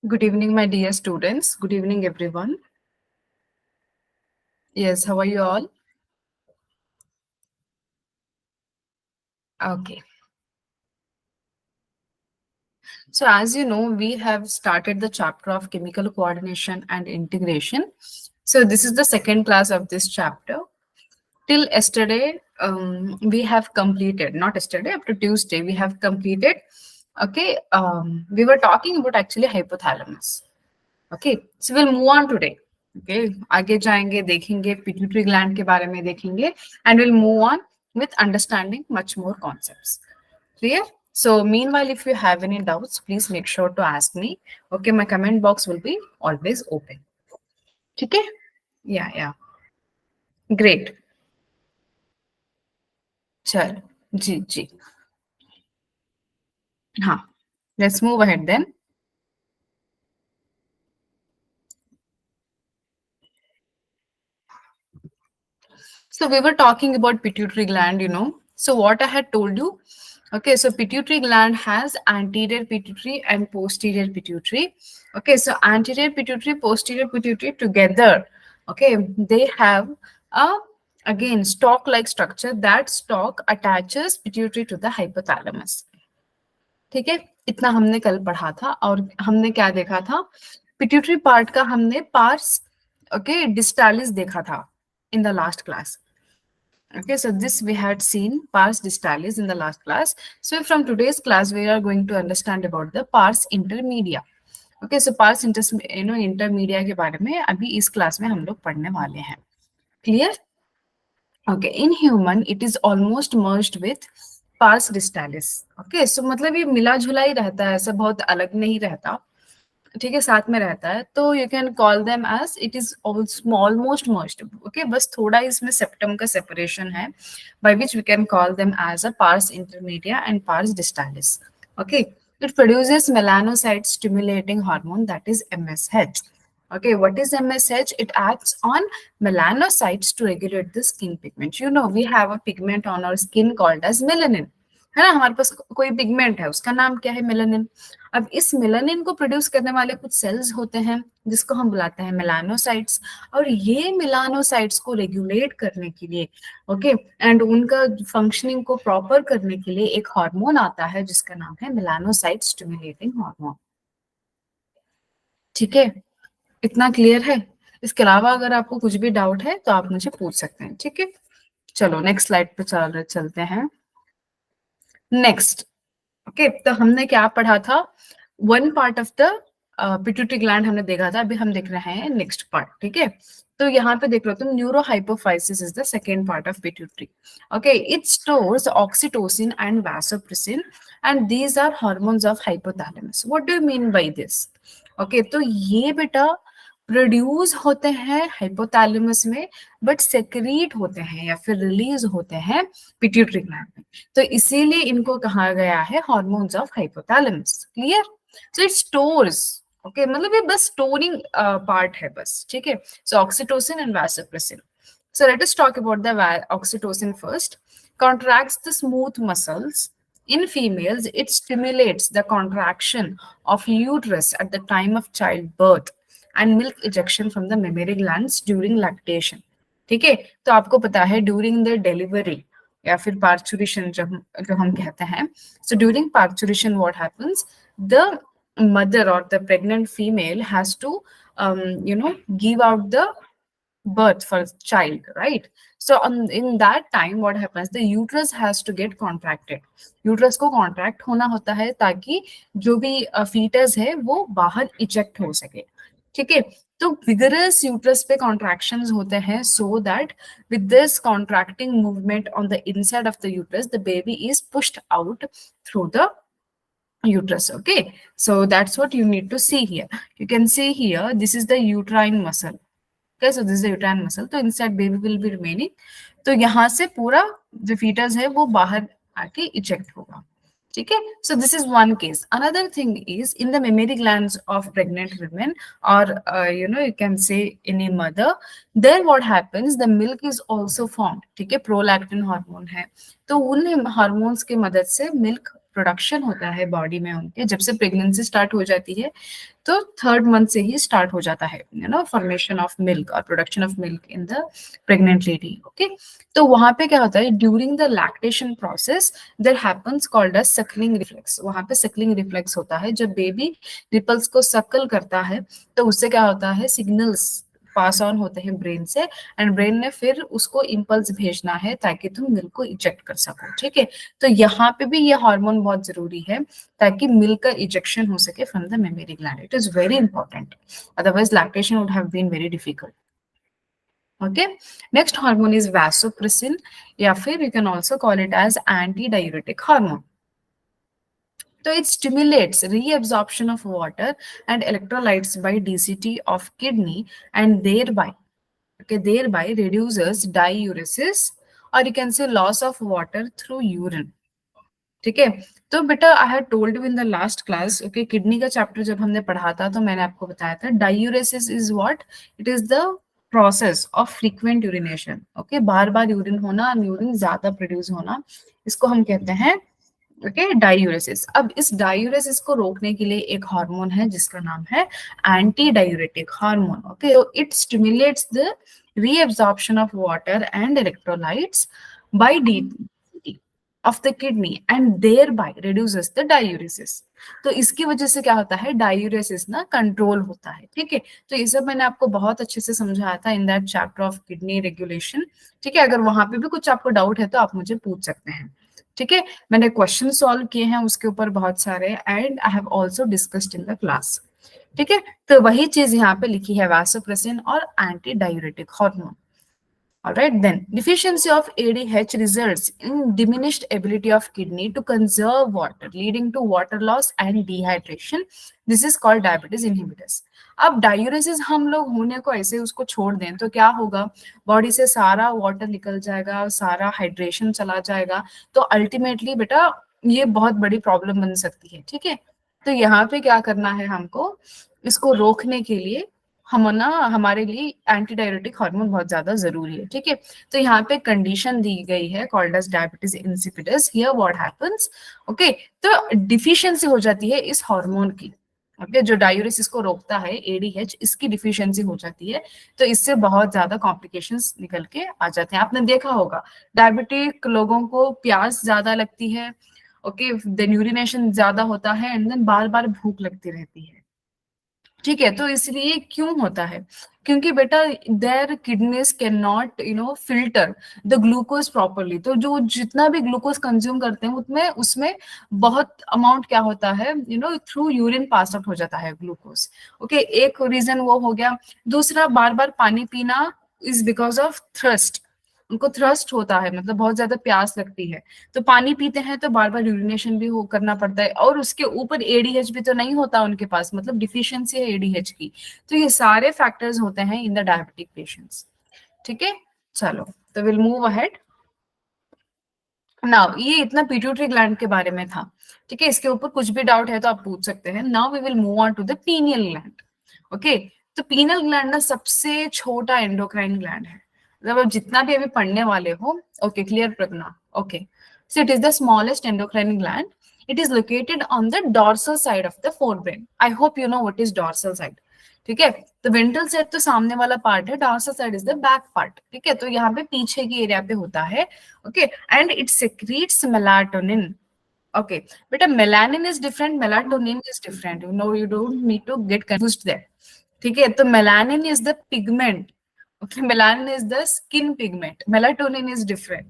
Good evening, my dear students. Good evening, everyone. Yes, how are you all? Okay. So, as you know, we have started the chapter of chemical coordination and integration. So, this is the second class of this chapter. Till yesterday, we have completed, not yesterday, up to Tuesday, we have completed. Okay. We were talking about actually hypothalamus. Okay so will move on today okay आगे जाएंगे देखेंगे pituitary gland के बारे में देखेंगे and will move on with understanding much more concepts. Clear? So meanwhile, if you have any doubts, please make sure to ask me. Okay, my comment box will be always open. Okay? Yeah, yeah. Great. चल जी जी हाँ let's move ahead then. So we were talking about pituitary gland. So what I had told you, okay, so pituitary gland has anterior pituitary and posterior pituitary. Okay, so anterior pituitary, posterior pituitary together, okay, they have a again stalk-like structure. That stalk attaches pituitary to the hypothalamus. ठीक है, इतना हमने कल पढ़ा था और हमने क्या देखा था, पिट्यूटरी पार्ट का हमने पार्स ओके डिस्टालिस देखा था in the last class. Okay, so this we had seen pars distalis in the last class. So from today's class, we are going to understand about the pars intermedia. Okay, so pars intermedia के बारे में अभी इस class में हम लोग पढ़ने वाले हैं. Clear? Okay, in human, it is almost merged with pars distalis. Okay, so मतलब ये मिला जुला ही रहता है, ऐसा बहुत अलग नहीं रहता. ठीक है, साथ में रहता है, तो you can call them as it is almost merged. Okay, बस थोड़ा इसमें सेप्टम का सेपरेशन है, by which we can call them as a pars intermedia and pars distalis. Okay, it produces melanocyte stimulating hormone that is MSH. Okay, what is MSH? It acts on melanocytes to regulate the skin pigment. You know, we have a pigment on our skin called as melanin. है ना, हमारे पास कोई pigment है, उसका नाम क्या है, melanin. अब इस मेलानिन को प्रोड्यूस करने वाले कुछ सेल्स होते हैं जिसको हम बुलाते हैं मेलानोसाइट्स, और ये मेलानोसाइट्स को रेगुलेट करने के लिए ओके एंड उनका फंक्शनिंग को प्रॉपर करने के लिए एक हार्मोन आता है जिसका नाम है मेलानोसाइट स्टिमुलेटिंग हार्मोन. ठीक है, इतना क्लियर है? इसके अलावा अगर आपको कुछ भी डाउट है तो आप मुझे पूछ सकते हैं. ठीक है, चलो नेक्स्ट स्लाइड पे चलते हैं. नेक्स्ट ओके, तो हमने क्या पढ़ा था, one part of the pituitary gland हमने देखा था, अभी हम देख रहे हैं नेक्स्ट पार्ट. ठीक है, तो यहाँ पे देख लो तुम, neuro hypophysis is the second part of pituitary. Okay, it stores oxytocin and vasopressin and these are hormones of hypothalamus. What do you mean by this? Okay, तो ये बेटा प्रोड्यूस होते हैं हाइपोथैलेमस में, बट सेक्रीट होते हैं या फिर रिलीज होते हैं पिट्यूटरी ग्लैंड में. तो इसीलिए इनको कहा गया है hormones of hypothalamus. Clear? So it stores, okay, मतलब ये बस स्टोरिंग पार्ट है बस. ठीक है, so oxytocin and vasopressin. So let us talk about the oxytocin first. Contracts the smooth muscles. In females, it stimulates the contraction of uterus at the time of childbirth and milk ejection from the mammary glands during lactation. ठीक है, तो आपको पता है during the delivery या फिर parturition जो हम कहते हैं, so during parturition what happens, the mother or the pregnant female has to give out the birth for child, right? So in that time what happens, the uterus has to get contracted. uterus को contract होना होता है ताकि जो भी fetus है वो बाहर eject हो सके. ठीक है, तो vigorous uterus पे contractions होते हैं, so that with this contracting movement on the inside of the uterus, the baby is pushed out through the uterus. Okay, so that's what you need to see here. You can see here, this is the uterine muscle. Okay, so this is the uterine muscle. तो inside baby will be remaining. तो यहाँ से पूरा जो fetus है वो बाहर आके eject होगा. ठीक है, so this is one case. Another thing is in the mammary glands of pregnant women, or you can say any mother, there what happens, the milk is also formed. ठीक है, prolactin hormone है, तो उन hormones की मदद से milk production होता है बॉडी में उनके, जब से प्रेगनेंसी स्टार्ट हो जाती है तो थर्ड मंथ से ही स्टार्ट हो जाता है, फॉर्मेशन ऑफ मिल्क और production of milk in the pregnant lady. Okay, तो वहां पे क्या होता है, during the lactation process there happens called as suckling reflex. वहां पे सकलिंग रिफ्लेक्स होता है, जब बेबी निपल्स को सकल करता है तो उससे क्या होता है, सिग्नल्स पास ऑन होते हैं ब्रेन से, एंड ब्रेन ने फिर उसको इम्पल्स भेजना है ताकि तुम मिल्क को इजेक्ट कर सको। ठीक है, तो यहाँ पे भी ये हार्मोन बहुत जरूरी है ताकि मिल्क का इजेक्शन हो सके from the mammary gland. It is very important, otherwise lactation would have been very difficult. Okay, next hormone is vasopressin, या फिर you can also call it as anti diuretic hormone. So it stimulates reabsorption of water and electrolytes by DCT of kidney, and thereby reduces diuresis, or you can say loss of water through urine. ठीक है, तो बेटा I had told you in the last class, okay, kidney का chapter जब हमने पढ़ा था तो मैंने आपको बताया था diuresis is what, it is the process of frequent urination. Okay, bar bar urine होना, यूरिन ज्यादा प्रोड्यूस होना, इसको हम कहते हैं ओके डायूरेसिस। अब इस डायूरेसिस को रोकने के लिए एक हार्मोन है जिसका नाम है एंटी डायूरेटिक हार्मोन। ओके, तो it stimulates the reabsorption of water and electrolytes by DCT of the kidney and thereby reduces the diuresis. तो इसकी वजह से क्या होता है, डायूरेसिस ना कंट्रोल होता है। ठीक है, तो ये सब मैंने आपको बहुत अच्छे से समझाया था in that chapter of kidney regulation. ठीक है, अगर वहां पे भी कुछ आपको डाउट है तो आप मुझे पूछ सकते हैं। ठीक है, मैंने क्वेश्चन सॉल्व किए हैं उसके ऊपर बहुत सारे, and I have also discussed in the class. ठीक है, तो वही चीज यहाँ पे लिखी है, वैसोप्रेसिन और anti diuretic hormone. All right, then deficiency of ADH results in diminished ability of kidney to conserve water, leading to water loss and dehydration. This is called diabetes insipidus. अब डायूरेसिस हम लोग होने को ऐसे उसको छोड़ दें तो क्या होगा, बॉडी से सारा वाटर निकल जाएगा, सारा हाइड्रेशन चला जाएगा, तो अल्टीमेटली बेटा ये बहुत बड़ी प्रॉब्लम बन सकती है। ठीक है, तो यहाँ पे क्या करना है हमको, इसको रोकने के लिए हम ना, हमारे लिए एंटी डायरेटिक हार्मोन बहुत ज्यादा जरूरी है। ठीक है, तो यहाँ पे कंडीशन दी गई है called as diabetes insipidus. Here what happens, okay, तो डिफिशियंसी हो जाती है इस हार्मोन की। ओके, जो डायूरेसिस को रोकता है एडीएच, इसकी डिफिशियंसी हो जाती है, तो इससे बहुत ज्यादा कॉम्प्लिकेशंस निकल के आ जाते हैं। आपने देखा होगा डायबिटिक लोगों को प्यास ज्यादा लगती है, ओके, देन यूरिनेशन ज्यादा होता है, एंड देन बार बार भूख लगती रहती है। ठीक है, तो इसलिए क्यों होता है, क्योंकि बेटा their kidneys can not filter the glucose properly. तो जो जितना भी ग्लूकोज कंज्यूम करते हैं उसमें उसमें बहुत अमाउंट क्या होता है, थ्रू यूरिन पास आउट हो जाता है ग्लूकोज। ओके, एक रीजन वो हो गया। दूसरा, बार बार पानी पीना इज बिकॉज ऑफ थ्रस्ट। उनको थ्रस्ट होता है, मतलब बहुत ज्यादा प्यास लगती है, तो पानी पीते हैं तो बार बार यूरिनेशन भी हो करना पड़ता है, और उसके ऊपर एडीएच भी तो नहीं होता उनके पास, मतलब डिफिशियंसी है एडीएच की। तो ये सारे फैक्टर्स होते हैं इन द डायबिटिक पेशेंट्स। ठीक है, चलो तो विल मूव अहेड नाउ। ये इतना पिट्यूटरी ग्लैंड के बारे में था। ठीक है, इसके ऊपर कुछ भी डाउट है तो आप पूछ सकते हैं। Now we will move on to the pineal gland. Okay, तो पीनियल ग्लैंड ना सबसे छोटा एंडोक्राइन ग्लैंड है, मतलब आप जितना भी अभी पढ़ने वाले हो। Okay, clear Pragya? Okay, so it is the smallest endocrine gland. It is located on the dorsal side of the forebrain. I hope you know what is dorsal side. ठीक है, तो वेंट्रल साइड तो सामने वाला part है, dorsal side is the back part. ठीक है, तो यहाँ पे पीछे की एरिया पे होता है। Okay, and it secretes melatonin. Okay बेटा, melanin is different, melatonin is different, you don't need to get confused there. ठीक है, तो melanin is the pigment. Okay, melanin is the skin pigment, melatonin is different.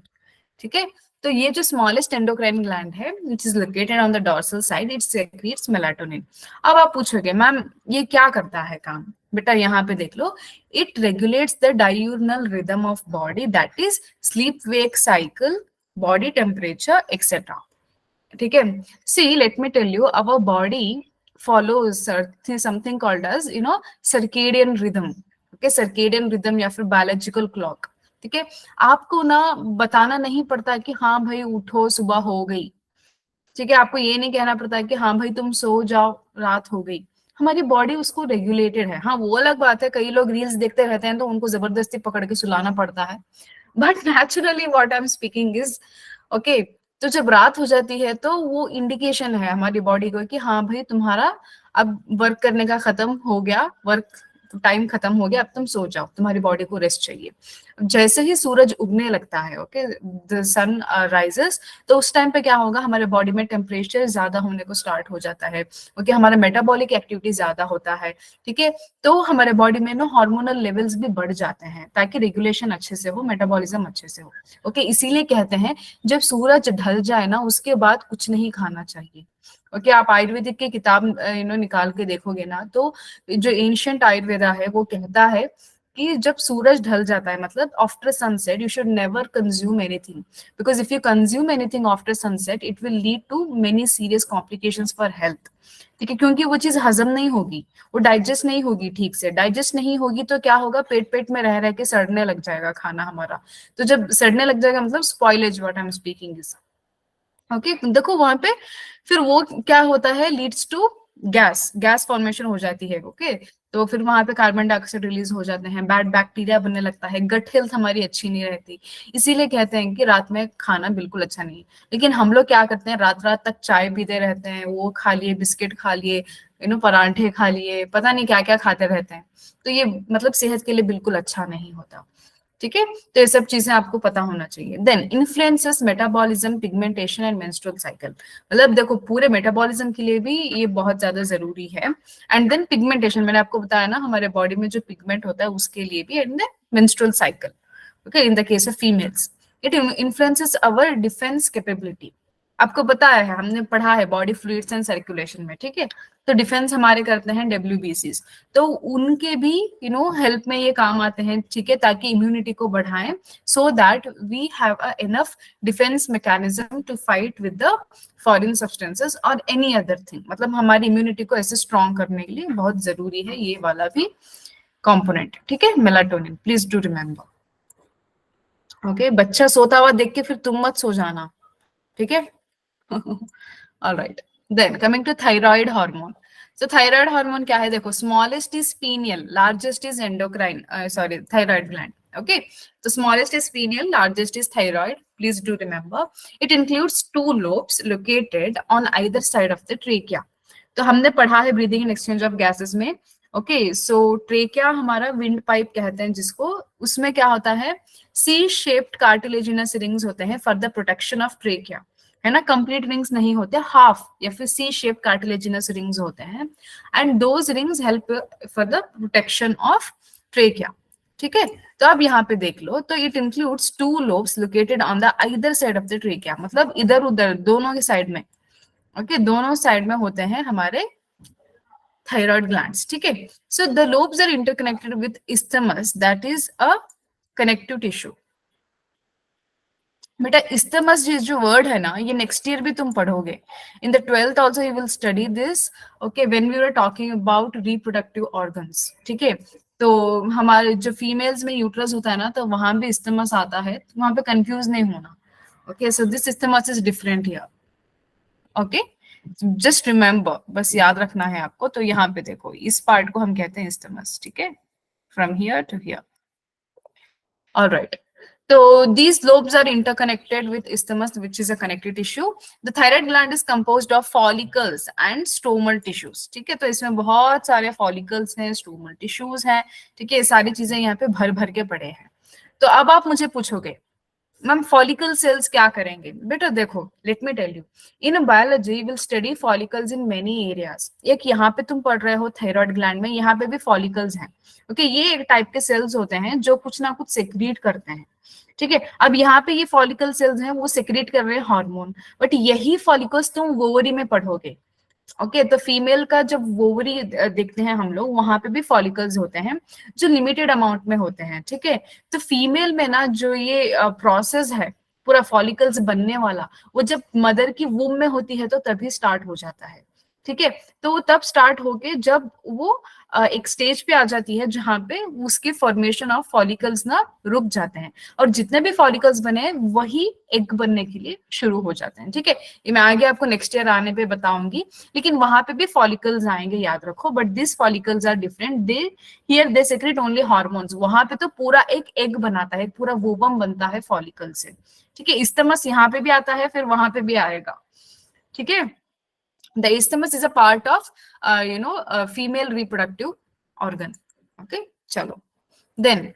ठीक है, तो ये जो smallest endocrine gland है which is located on the dorsal side, it secretes melatonin. अब आप पूछोगे मैम ये क्या करता है काम, बेटा यहाँ पे देख लो, it regulates the diurnal rhythm of body, that is sleep wake cycle, body temperature etcetera. ठीक है, see let me tell you, our body follows something called as circadian rhythm. Okay, circadian rhythm या फिर biological clock। ठीक है, आपको ना बताना नहीं पड़ता कि हाँ भाई उठो सुबह हो गई। ठीक है, आपको ये नहीं कहना पड़ता कि हाँ भाई तुम सो जाओ रात हो गई। हमारी बॉडी उसको रेगुलेटेड है। हाँ, वो अलग बात है, कई लोग रील्स देखते रहते हैं तो उनको जबरदस्ती पकड़ के सुलाना पड़ता है, but naturally what I am speaking is okay, तो जब रात हो जाती है तो वो इंडिकेशन है हमारी बॉडी को कि हाँ भाई तुम्हारा अब वर्क करने का खत्म हो गया, वर्क टाइम खत्म हो गया, अब तुम सो जाओ, तुम्हारी बॉडी को रेस्ट चाहिए। जैसे ही सूरज उगने लगता है, ओके, द सन राइजेस, तो उस टाइम पे क्या होगा, हमारे बॉडी में टेम्परेचर ज्यादा होने को स्टार्ट हो जाता है, ओके, हमारा मेटाबॉलिक एक्टिविटी ज्यादा होता है, ठीक है। तो हमारे बॉडी में ना हार्मोनल लेवल्स भी बढ़ जाते हैं ताकि रेगुलेशन अच्छे से हो, मेटाबॉलिज्म अच्छे से हो, ओके। इसीलिए कहते हैं जब सूरज ढल जाए ना उसके बाद कुछ नहीं खाना चाहिए, ओके। आप आयुर्वेदिक की किताब निकाल के देखोगे ना, तो जो एंशियंट आयुर्वेदा है वो कहता है कि जब सूरज ढल जाता है, मतलब after sunset you should never consume anything, because if you consume anything after sunset it will lead to many serious complications for health, ठीक है। क्योंकि वो चीज हजम नहीं होगी, वो डाइजेस्ट नहीं होगी, ठीक से डाइजेस्ट नहीं होगी तो क्या होगा, पेट पेट में रह रह के सड़ने लग जाएगा खाना हमारा। तो जब सड़ने लग जाएगा मतलब spoilage, what I am speaking is, okay. देखो वहां पे फिर वो क्या होता है, leads to gas, gas formation हो जाती है, ओके। तो फिर वहां पे कार्बन डाइऑक्साइड रिलीज हो जाते हैं, बैड बैक्टीरिया बनने लगता है, गट हेल्थ हमारी अच्छी नहीं रहती। इसीलिए कहते हैं कि रात में खाना बिल्कुल अच्छा नहीं है। लेकिन हम लोग क्या करते हैं, रात रात तक चाय पीते रहते हैं, वो खा लिए, बिस्किट खा लिए, परांठे खा लिए, पता नहीं क्या क्या खाते रहते हैं। तो ये मतलब सेहत के लिए बिल्कुल अच्छा नहीं होता, ठीक है। तो ये सब चीजें आपको पता होना चाहिए। Then influences metabolism, pigmentation and menstrual cycle, मतलब देखो पूरे मेटाबॉलिज्म के लिए भी ये बहुत ज्यादा जरूरी है। एंड देन पिगमेंटेशन, मैंने आपको बताया ना हमारे बॉडी में जो पिगमेंट होता है उसके लिए भी, and then menstrual cycle, okay, in the case of females it influences our defence capability. आपको पता है, हमने पढ़ा है बॉडी फ्लूइड्स एंड सर्कुलेशन में, ठीक है। तो डिफेंस हमारे करते हैं डब्ल्यूबीसीज, तो उनके भी हेल्प में ये काम आते हैं, ठीक है, ताकि इम्यूनिटी को बढ़ाएं, so that we have a enough defence mechanism to fight with the foreign substances और एनी अदर थिंग। मतलब हमारी इम्यूनिटी को ऐसे स्ट्रॉन्ग करने के लिए बहुत जरूरी है ये वाला भी कंपोनेंट, ठीक है, melatonin, please do remember, okay. बच्चा सोता हुआ देख के फिर तुम मत सो जाना, ठीक है। All right. Then coming to thyroid hormone. So thyroid hormone क्या है, देखो, smallest is pineal, largest is endocrine, sorry, thyroid gland. Okay. So smallest is pineal, largest is thyroid. Please do remember. It includes two lobes located on either side of the trachea. तो हमने पढ़ा है breathing and exchange of gases में, okay. सो trachea हमारा wind pipe कहते हैं जिसको, उसमें क्या होता है, सी शेप्ड कार्टिलेजिनस रिंग्स होते हैं for the protection of trachea, है ना। कंप्लीट रिंग्स नहीं होते, हाफ या फिर सी शेप कार्टिलेजिनस रिंग्स होते हैं, and those rings help for the protection of trachea, ठीक है। तो अब यहाँ पे देख लो, तो it includes two lobes located on the either side of the trachea, मतलब इधर उधर दोनों के साइड में, ओके, दोनों साइड में होते हैं हमारे थायराइड ग्लैंड्स, ठीक है। So the lobes are interconnected with isthmus, that is a connective tissue. बेटा isthmus जो वर्ड है ना, ये नेक्स्ट ईयर भी तुम पढ़ोगे, in the 12th also you will study this, okay, when we were talking about reproductive organs, ठीक है। तो हमारे जो फीमेल्स में यूट्रस होता है ना, तो वहां भी isthmus आता है, तो वहां पे कंफ्यूज नहीं होना, okay. So this isthmus is different here, okay. Just remember, बस याद रखना है आपको। तो यहाँ पे देखो, इस पार्ट को हम कहते हैं isthmus, ठीक है, from here to here, alright. So these lobes are interconnected with isthmus, which is a connective tissue. The thyroid gland is composed of follicles and stromal tissues. ठीक है, तो इसमें बहुत सारे follicles हैं, stromal tissues हैं, ठीक है, ये सारी चीजें यहाँ पे भर भर के पड़े हैं। तो अब आप मुझे पूछोगे, मैम फॉलिकल सेल्स क्या करेंगे? बेटा देखो, let me tell you, in biology will study follicles in many areas. एक यहाँ पे तुम पढ़ रहे हो थायराइड ग्लैंड में, यहाँ पे भी फॉलिकल्स हैं, ओके। ये एक टाइप के सेल्स होते हैं जो कुछ ना कुछ सेक्रीट करते हैं, ठीक है। अब यहाँ पे ये फॉलिकल सेल्स हैं, वो सेक्रेट कर रहे हैं हार्मोन, बट यही फॉलिकल्स तुम वोवरी में पढ़ोगे, ओके। तो फीमेल का जब वोवरी देखते हैं हम लोग, वहां पे भी फॉलिकल्स होते हैं जो लिमिटेड अमाउंट में होते हैं, ठीक है। तो फीमेल में ना जो ये प्रोसेस है पूरा फॉलिकल्स बनने वाला, वो जब मदर की वूम में होती है तो तभी स्टार्ट हो जाता है, ठीक है। तो वो तब स्टार्ट होके जब वो एक स्टेज पे आ जाती है जहां पे उसके फॉर्मेशन ऑफ फॉलिकल्स ना रुक जाते हैं, और जितने भी फॉलिकल्स बने हैं वही एग बनने के लिए शुरू हो जाते हैं, ठीक है। ये मैं आगे आपको नेक्स्ट ईयर आने पे बताऊंगी, लेकिन वहां पे भी फॉलिकल्स आएंगे, याद रखो। But this follicles are different, they here they secrete only hormones, वहां पे तो पूरा एक एग बनाता है, पूरा वोवम बनता है फॉलिकल से, ठीक है, isthmus यहाँ पे भी आता है, फिर वहां पे भी आएगा, ठीक है। The isthmus is a part of female reproductive organ. Okay, चलो then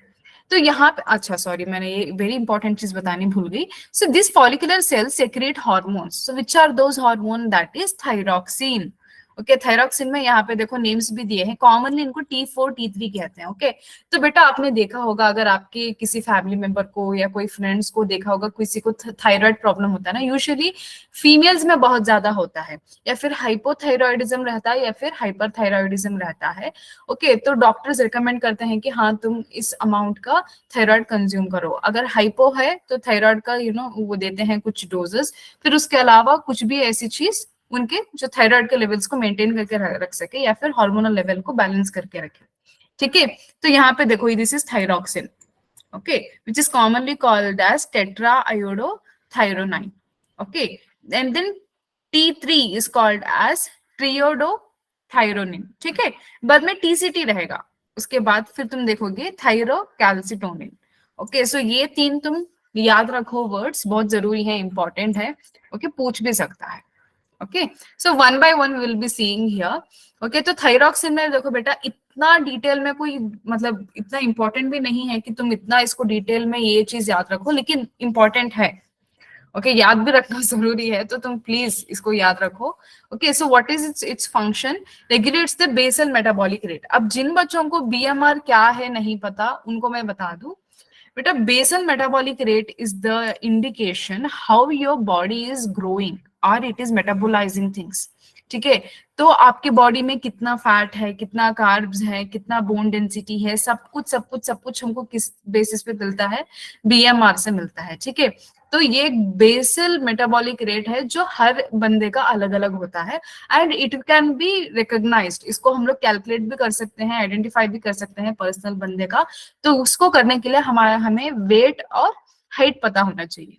तो यहाँ पे अच्छा सॉरी मैंने ये वेरी इंपॉर्टेंट चीज बतानी भूल गई। So this follicular cell secrete hormones, so which are those hormone, that is thyroxine. Okay, thyroxine में यहाँ पे देखो नेम्स भी दिए हैं, कॉमनली इनको T4 T3 कहते हैं। ओके, तो बेटा आपने देखा होगा, अगर आपके किसी फैमिली मेंबर को या कोई फ्रेंड्स को देखा होगा, किसी को थायराइड प्रॉब्लम होता है ना, यूजुअली फीमेल्स में बहुत ज्यादा होता है, या फिर हाइपोथायरॉयडिज्म रहता है या फिर हाइपरथायरॉयडिज्म रहता है। ओके, तो डॉक्टर्स रिकमेंड करते हैं कि हाँ तुम इस अमाउंट का थायराइड कंज्यूम करो। अगर हाइपो है तो थायराइड का वो देते हैं कुछ डोजेस, फिर उसके अलावा कुछ भी ऐसी चीज उनके जो थायराइड के लेवल्स को मेंटेन करके रख सके या फिर हार्मोनल लेवल को बैलेंस करके रखे। ठीक है, तो यहाँ पे देखो this is thyroxine, okay, which is commonly called as tetra iodothyronine. Okay, and then T3 is called as triiodothyronine. ठीक है, बाद में TCT रहेगा, उसके बाद फिर तुम देखोगे थायरोकैल्सिटोनिन। ओके, सो ये तीन तुम याद रखो, वर्ड्स बहुत जरूरी है, इंपॉर्टेंट है। ओके, पूछ भी सकता है। Okay, so one by one will be seeing here. Okay, तो थायरॉक्सिन में देखो बेटा, इतना डिटेल में कोई मतलब इतना इंपॉर्टेंट भी नहीं है कि तुम इतना इसको डिटेल में ये चीज याद रखो, लेकिन इंपॉर्टेंट है। ओके, याद भी रखना जरूरी है, तो तुम प्लीज इसको याद रखो। Okay, so what is its function, regulates the basal metabolic rate. अब जिन बच्चों को BMR क्या है नहीं पता, उनको मैं बता दूं बेटा, basal metabolic rate is the indication how your body is growing और इट इज मेटाबोलाइजिंग थिंग्स। ठीक है, तो आपके बॉडी में कितना फैट है, कितना कार्ब्स है, कितना बोन डेंसिटी है, सब कुछ हमको किस बेसिस पे मिलता है, BMR से मिलता है। ठीक है, तो ये एक बेसल मेटाबॉलिक रेट है जो हर बंदे का अलग अलग होता है, and it can be recognised. इसको हम लोग कैलकुलेट भी कर सकते हैं, आइडेंटिफाई भी कर सकते हैं पर्सनल बंदे का। तो उसको करने के लिए हमें वेट और हाइट पता होना चाहिए।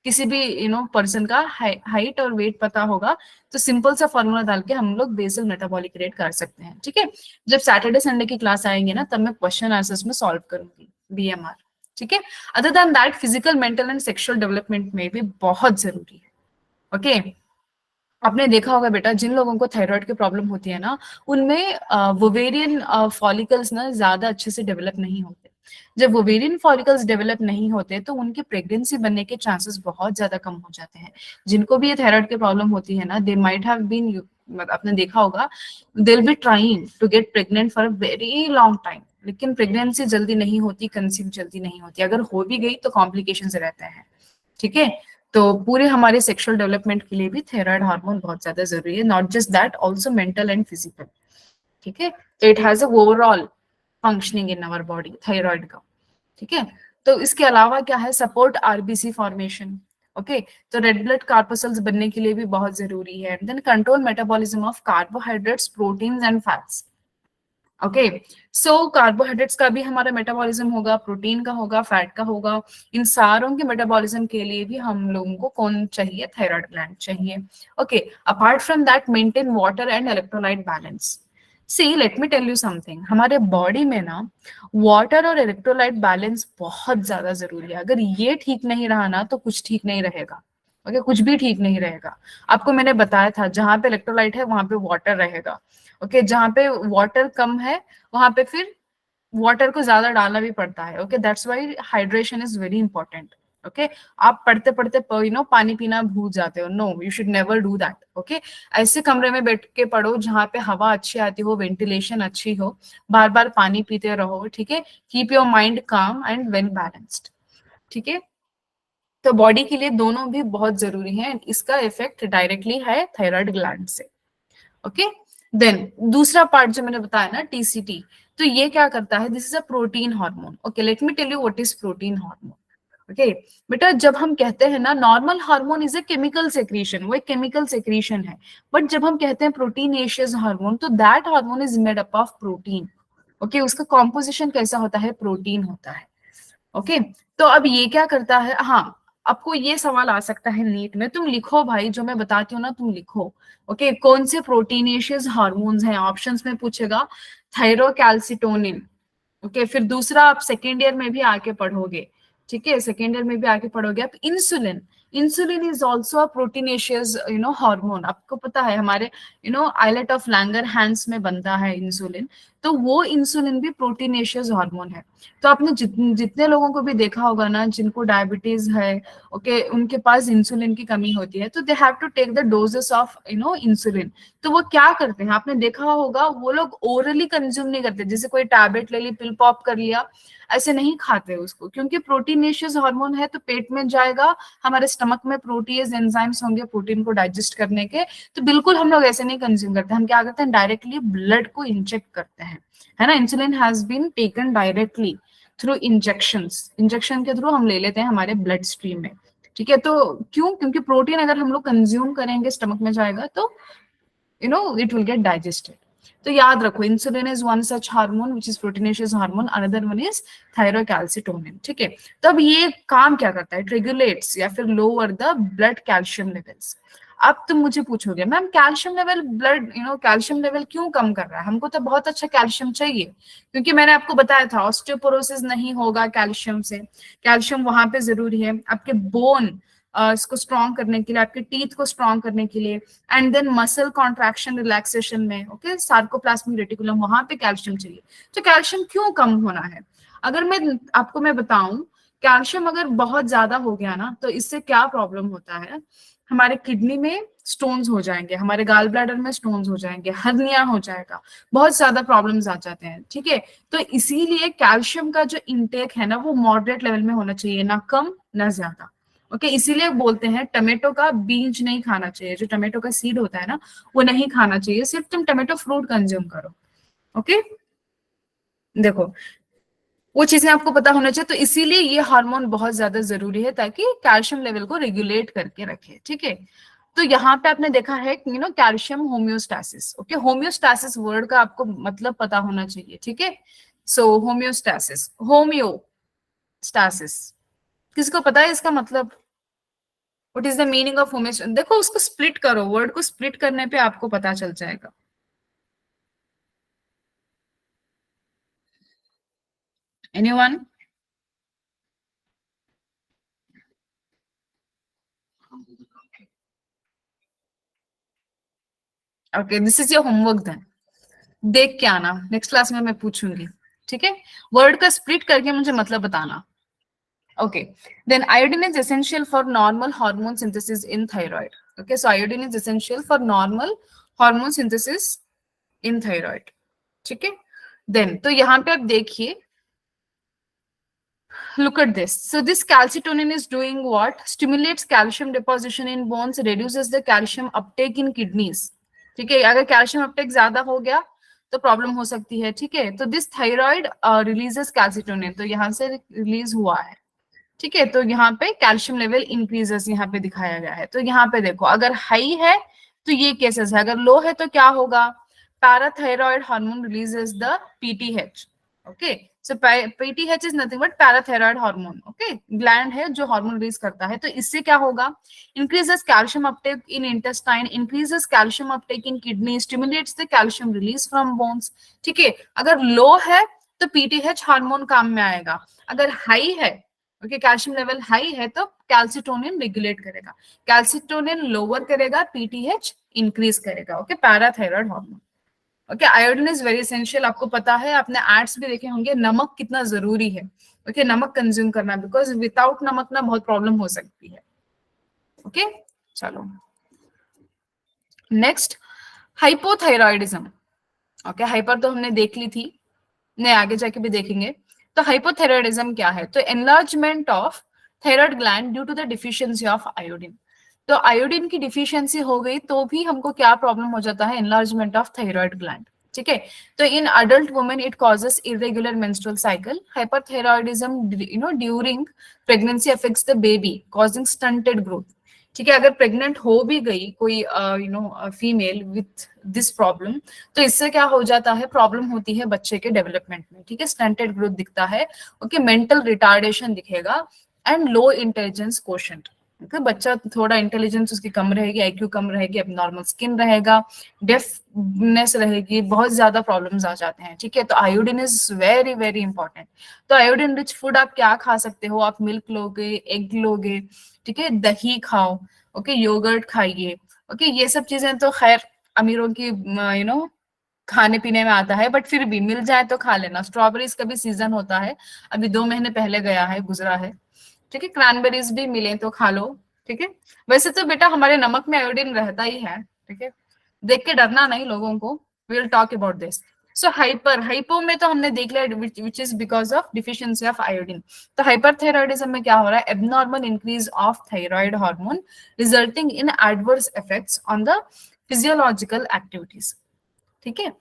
किसी भी पर्सन का हाइट और वेट पता होगा तो सिंपल सा फॉर्मूला डाल के हम लोग बेसल मेटाबॉलिक रेट कर सकते हैं। ठीक है, जब सैटरडे संडे की क्लास आएंगे ना, तब मैं क्वेश्चन आंसर्स में सॉल्व करूंगी BMR। ठीक है, other than that physical, mental and sexual development में भी बहुत जरूरी है। ओके, आपने देखा होगा बेटा, जिन लोगों को थायराइड की प्रॉब्लम होती है ना, उनमें वोवेरियन फॉलिकल्स ना ज्यादा अच्छे से डेवलप नहीं होते। जब वोवेरियन फॉलिकल्स डेवलप नहीं होते तो उनके प्रेगनेंसी बनने के चांसेस बहुत ज्यादा कम हो जाते हैं। जिनको भी ये थायराइड की प्रॉब्लम होती है ना, दे माइट हैव बीन, आपने देखा होगा, they will be trying to get pregnant for a very long time, लेकिन प्रेगनेंसी जल्दी नहीं होती, कंसीव जल्दी नहीं होती, अगर हो भी गई तो कॉम्प्लिकेशंस रहते हैं। ठीक है, तो पूरे हमारे सेक्सुअल डेवलपमेंट के लिए भी थायराइड हार्मोन बहुत ज्यादा जरूरी है, not just that, also mental and physical. ठीक है, it has a overall functioning in our body, thyroid का। ठीक है, तो इसके अलावा क्या है, सपोर्ट RBC फॉर्मेशन। ओके, तो रेड ब्लड कार्पोसल्स बनने के लिए भी बहुत जरूरी है। Then control metabolism of carbohydrates, proteins and fats. Okay, so carbohydrates का भी हमारा मेटाबॉलिज्म होगा, प्रोटीन का होगा, फैट का होगा। इन सारों के मेटाबॉलिज्म के लिए भी हम लोगों को कौन चाहिए, थायराइड ग्लैंड चाहिए। Okay, apart from that maintain water and electrolyte balance. See let me tell you something, हमारे बॉडी में ना वाटर और इलेक्ट्रोलाइट बैलेंस बहुत ज्यादा जरूरी है। अगर ये ठीक नहीं रहा ना तो कुछ ठीक नहीं रहेगा। ओके, कुछ भी ठीक नहीं रहेगा। आपको मैंने बताया था, जहां पे इलेक्ट्रोलाइट है वहां पे वाटर रहेगा। ओके, जहां पे वाटर कम है वहां पे फिर वाटर को ज्यादा डालना भी पड़ता है। Okay, that's why hydration is very important. Okay, आप पढ़ते पढ़ते पानी पीना भूल जाते हो, no, you should never do that. Okay, ऐसे कमरे में बैठ के पढ़ो जहाँ पे हवा अच्छी आती हो, वेंटिलेशन अच्छी हो, बार बार पानी पीते रहो। ठीक है, कीप योर माइंड काम एंड वेल बैलेंस्ड। ठीक है, तो बॉडी के लिए दोनों भी बहुत जरूरी है, इसका इफेक्ट डायरेक्टली है थायराइड ग्लैंड से। ओके, देन दूसरा पार्ट जो मैंने बताया ना, TCT, तो ये क्या करता है, this is a protein hormone. Okay, let me tell you what is protein hormone. Okay बेटा, जब हम कहते हैं ना normal hormone is a chemical secretion, वो एक केमिकल सेक्रीशन है, बट जब हम कहते हैं प्रोटीनेशियस हार्मोन, तो that hormone is made up of protein. Okay, उसका कॉम्पोजिशन कैसा होता है, प्रोटीन होता है। ओके, तो अब ये क्या करता है, हाँ, आपको ये सवाल आ सकता है नीट में, तुम लिखो भाई, जो मैं बताती हूँ ना तुम लिखो। ओके, कौन से प्रोटीनेशियस हार्मोन्स हैं, ऑप्शंस में पूछेगा थायरोकैल्सिटोनिन। ओके, फिर दूसरा आप सेकेंड ईयर में भी आके पढ़ोगे, ठीक है, सेकेंड ईयर में भी आगे पढ़ोगे आप। Insulin, insulin is also a proteinaceous hormone. आपको पता है हमारे आइलेट ऑफ लैंगर हैंड्स में बनता है इंसुलिन, तो वो इंसुलिन भी प्रोटीनेशियस हार्मोन है। तो आपने जितने लोगों को भी देखा होगा ना जिनको डायबिटीज है, ओके, उनके पास इंसुलिन की कमी होती है, तो they have to take the doses of insulin. तो वो क्या करते हैं, आपने देखा होगा वो लोग ओरली कंज्यूम नहीं करते, जैसे कोई टैबलेट ले ली, पिल पॉप कर लिया, ऐसे नहीं खाते उसको, क्योंकि प्रोटीनेशियस हार्मोन है तो पेट में जाएगा, हमारे स्टमक में प्रोटीज एंजाइम्स होंगे प्रोटीन को डाइजेस्ट करने के। तो बिल्कुल हम लोग ऐसे नहीं कंज्यूम करते, हम क्या करते हैं, डायरेक्टली ब्लड को इंजेक्ट करते हैं, है ना। Insulin has been taken directly through injections, injection के थ्रू हम ले लेते हैं हमारे ब्लड स्ट्रीम में, ठीक है। तो क्यों, क्योंकि प्रोटीन अगर हम लोग कंज्यूम करेंगे स्टमक में जाएगा तो it will get digested. तो याद रखो, insulin is one such hormone which is proteinaceous hormone, another one is thyrocalcitonin, ठीक है। तो अब ये काम क्या करता है, इट रेगुलेट्स या फिर lower the blood calcium levels. अब तुम मुझे पूछोगे ma'am calcium level, blood calcium level क्यों कम कर रहा है, हमको तो बहुत अच्छा कैल्शियम चाहिए। क्योंकि मैंने आपको बताया था ऑस्टियोपोरोसिस नहीं होगा कैल्शियम से, कैल्शियम वहां पे जरूरी है आपके बोन इसको स्ट्रॉन्ग करने के लिए, आपके टीथ को स्ट्रॉन्ग करने के लिए, and then muscle contraction relaxation में, ओके, सार्कोप्लाज्मिक रेटिकुलम, वहां पे कैल्शियम चाहिए। तो कैल्शियम क्यों कम होना है, अगर मैं बताऊं, कैल्शियम अगर बहुत ज्यादा हो गया ना तो इससे क्या प्रॉब्लम होता है, हमारे किडनी में स्टोन्स हो जाएंगे, हमारे गाल ब्लैडर में स्टोन्स हो जाएंगे, हर्निया हो जाएगा, बहुत ज्यादा प्रॉब्लम्स आ जाते हैं, ठीक है। तो इसीलिए कैल्शियम का जो इंटेक है ना वो मॉडरेट लेवल में होना चाहिए, ना कम ना ज्यादा, ओके। इसीलिए बोलते हैं टमेटो का बीज नहीं खाना चाहिए, जो टमेटो का सीड होता है ना वो नहीं खाना चाहिए, सिर्फ तुम टमेटो फ्रूट कंज्यूम करो, ओके। देखो वो चीजें आपको पता होना चाहिए, तो इसीलिए ये हार्मोन बहुत ज्यादा जरूरी है ताकि कैल्शियम लेवल को रेगुलेट करके रखे, ठीक है। तो यहाँ पे आपने देखा है calcium homeostasis, okay. Homeostasis word का आपको मतलब पता होना चाहिए, ठीक है। सो होम्योस्टैसिस, होम्योस्टैसिस किसको पता है इसका मतलब, what is the meaning of homeostasis? देखो उसको स्प्लिट करो, वर्ड को स्प्लिट करने पे आपको पता चल जाएगा। Anyone? Okay, this is your homework then, देख के आना, नेक्स्ट क्लास में मैं पूछूंगी, ठीक है। वर्ड का स्प्लिट करके मुझे मतलब बताना, okay. Then iodine is essential for normal hormone synthesis in thyroid, okay. So iodine is essential for normal hormone synthesis in thyroid, ठीक है। देन तो यहाँ पे आप देखिए, look at this. So this calcitonin is doing what? Stimulates calcium deposition in bones, reduces the calcium uptake in kidneys. ठीक है, अगर कैल्शियम अपटेक ज्यादा हो गया तो प्रॉब्लम हो सकती है, ठीक है। तो दिस थायराइड रिलीजेस कैल्सिटोनिन, तो यहाँ से रिलीज हुआ है, ठीक है। तो यहाँ पे कैल्शियम लेवल इंक्रीजेस यहाँ पे दिखाया गया है। तो यहाँ पे देखो अगर हाई है तो ये केसेस है, अगर लो है तो क्या होगा, parathyroid hormone releases the PTH, okay. So PTH is nothing but parathyroid hormone, okay, gland है जो हार्मोन रिलीज करता है। तो इससे क्या होगा, increases calcium Uptake in intestine, increases calcium Uptake in kidney, stimulates the calcium release from bones, ठीक है। अगर लो है तो पीटीएच हार्मोन काम में आएगा, अगर हाई है, ओके, कैल्शियम लेवल हाई है तो कैल्सिटोनिन रेगुलेट करेगा, कैल्सिटोनिन लोअर करेगा, पीटीएच इंक्रीज करेगा, okay, parathyroid hormone, okay. Iodine is very essential, आपको पता है, आपने एड्स भी देखे होंगे, नमक कितना जरूरी है, ओके, नमक कंज्यूम करना, बिकॉज विदाउट नमक ना बहुत प्रॉब्लम हो सकती है, ओके। चलो नेक्स्ट, हाइपोथायरॉयडिज्म, ओके। हाइपर तो हमने देख ली थी, नहीं आगे जाके भी देखेंगे। तो हाइपोथायरॉयडिज्म क्या है, तो enlargement of thyroid gland due to the deficiency of iodine. तो आयोडीन की डिफिशियंसी हो गई तो भी हमको क्या प्रॉब्लम हो जाता है, एनलार्जमेंट ऑफ थायराइड ग्लैंड, ठीक है। तो in adult women it causes irregular menstrual cycle, hyperthyroidism during pregnancy affects the baby causing stunted growth, ठीक है। अगर प्रेग्नेंट हो भी गई कोई फीमेल विथ दिस प्रॉब्लम, तो इससे क्या हो जाता है, प्रॉब्लम होती है बच्चे के डेवलपमेंट में, ठीक है। स्टंटेड ग्रोथ दिखता है, ओके, मेंटल रिटार्डेशन दिखेगा एंड लो इंटेलिजेंस कोशेंट, तो बच्चा थोड़ा इंटेलिजेंस उसकी कम रहेगी, आईक्यू कम रहेगी, अब नॉर्मल स्किन रहेगा, डेफनेस रहेगी, बहुत ज्यादा प्रॉब्लम्स आ जाते हैं, ठीक है। तो iodine is very very important. तो आयोडीन रिच फूड आप क्या खा सकते हो, आप मिल्क लोगे, एग लोगे, ठीक है, दही खाओ, ओके, योगर्ट खाइए, ओके, ये सब चीजें तो खैर अमीरों की खाने पीने में आता है, बट फिर भी मिल जाए तो खा लेना। स्ट्रॉबेरीज का भी सीजन होता है, अभी 2 महीने पहले गया है, गुजरा है, ठीक है। क्रैनबेरीज भी मिले तो खा लो, ठीक है। वैसे तो बेटा हमारे नमक में आयोडीन रहता ही है, ठीक है, देख के डरना नहीं लोगों को। Will talk about this. So hyper hypo में तो हमने देख लिया which is because of deficiency of iodine. तो हाइपरथायरॉयडिज्म में क्या हो रहा है, abnormal increase of thyroid hormone resulting in adverse effects on the physiological activities, ठीक है।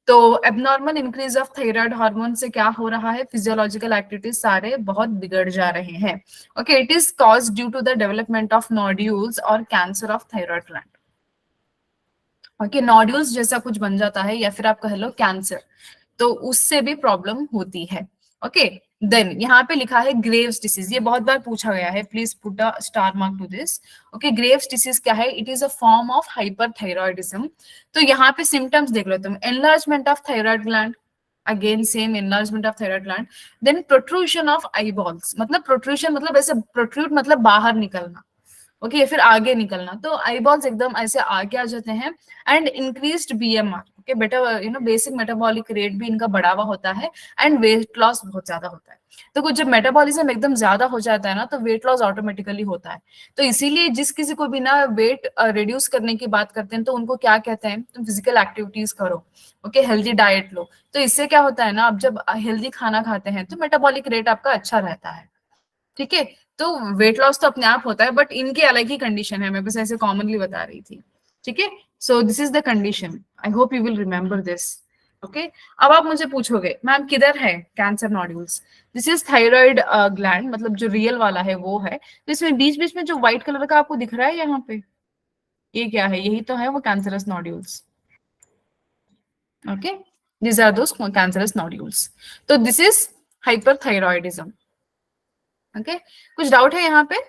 तो abnormal increase of thyroid hormone से क्या हो रहा है, फिजियोलॉजिकल एक्टिविटीज सारे बहुत बिगड़ जा रहे हैं, okay. It is cause due to the development of nodules और cancer of thyroid gland, okay. Nodules जैसा कुछ बन जाता है या फिर आप कह लो कैंसर, तो उससे भी प्रॉब्लम होती है, ओके। देन यहाँ पे लिखा है ग्रेव्स डिसीज, ये बहुत बार पूछा गया है, please put a star mark to this, okay. Graves disease क्या है, it is a form of hyperthyroidism. तो यहाँ पे सिम्टम्स देख लो तुम, enlargement of thyroid gland, again same enlargement of thyroid gland. Then protrusion of eyeballs, मतलब protrusion मतलब ऐसे प्रोट्रूट मतलब बाहर निकलना, ओके, फिर आगे निकलना, तो आईबॉल्स एकदम ऐसे आगे आ जाते हैं। And increased BMR, okay, better basic metabolic rate भी इनका बढ़ा हुआ होता है। एंड वेट लॉस बहुत ज्यादा होता है। तो कुछ जब मेटाबॉलिज्म एकदम ज्यादा हो जाता है ना, तो वेट लॉस ऑटोमेटिकली होता है। तो इसीलिए जिस किसी को भी ना वेट रिड्यूस करने की बात करते हैं, तो उनको क्या कहते हैं, तुम फिजिकल एक्टिविटीज करो, ओके, हेल्दी डाइट लो। तो इससे क्या होता है ना, आप जब हेल्दी खाना खाते हैं तो मेटाबॉलिक रेट आपका अच्छा रहता है, ठीक है। तो वेट लॉस तो अपने आप होता है, बट इनके अलग ही कंडीशन है, मैं बस ऐसे कॉमनली बता रही थी, ठीक है। So this is the condition, I hope you will remember this, okay. अब आप मुझे पूछोगे मैम किधर है cancer nodules, this is thyroid gland, मतलब जो रियल वाला है वो है। तो इसमें बीच बीच में जो व्हाइट कलर का आपको दिख रहा है यहाँ पे, ये क्या है, यही तो है वो cancerous nodules, okay. This are those cancerous nodules. तो दिस इज हाइपरथायरॉयडिज्म, ओके। कुछ डाउट है यहाँ पे,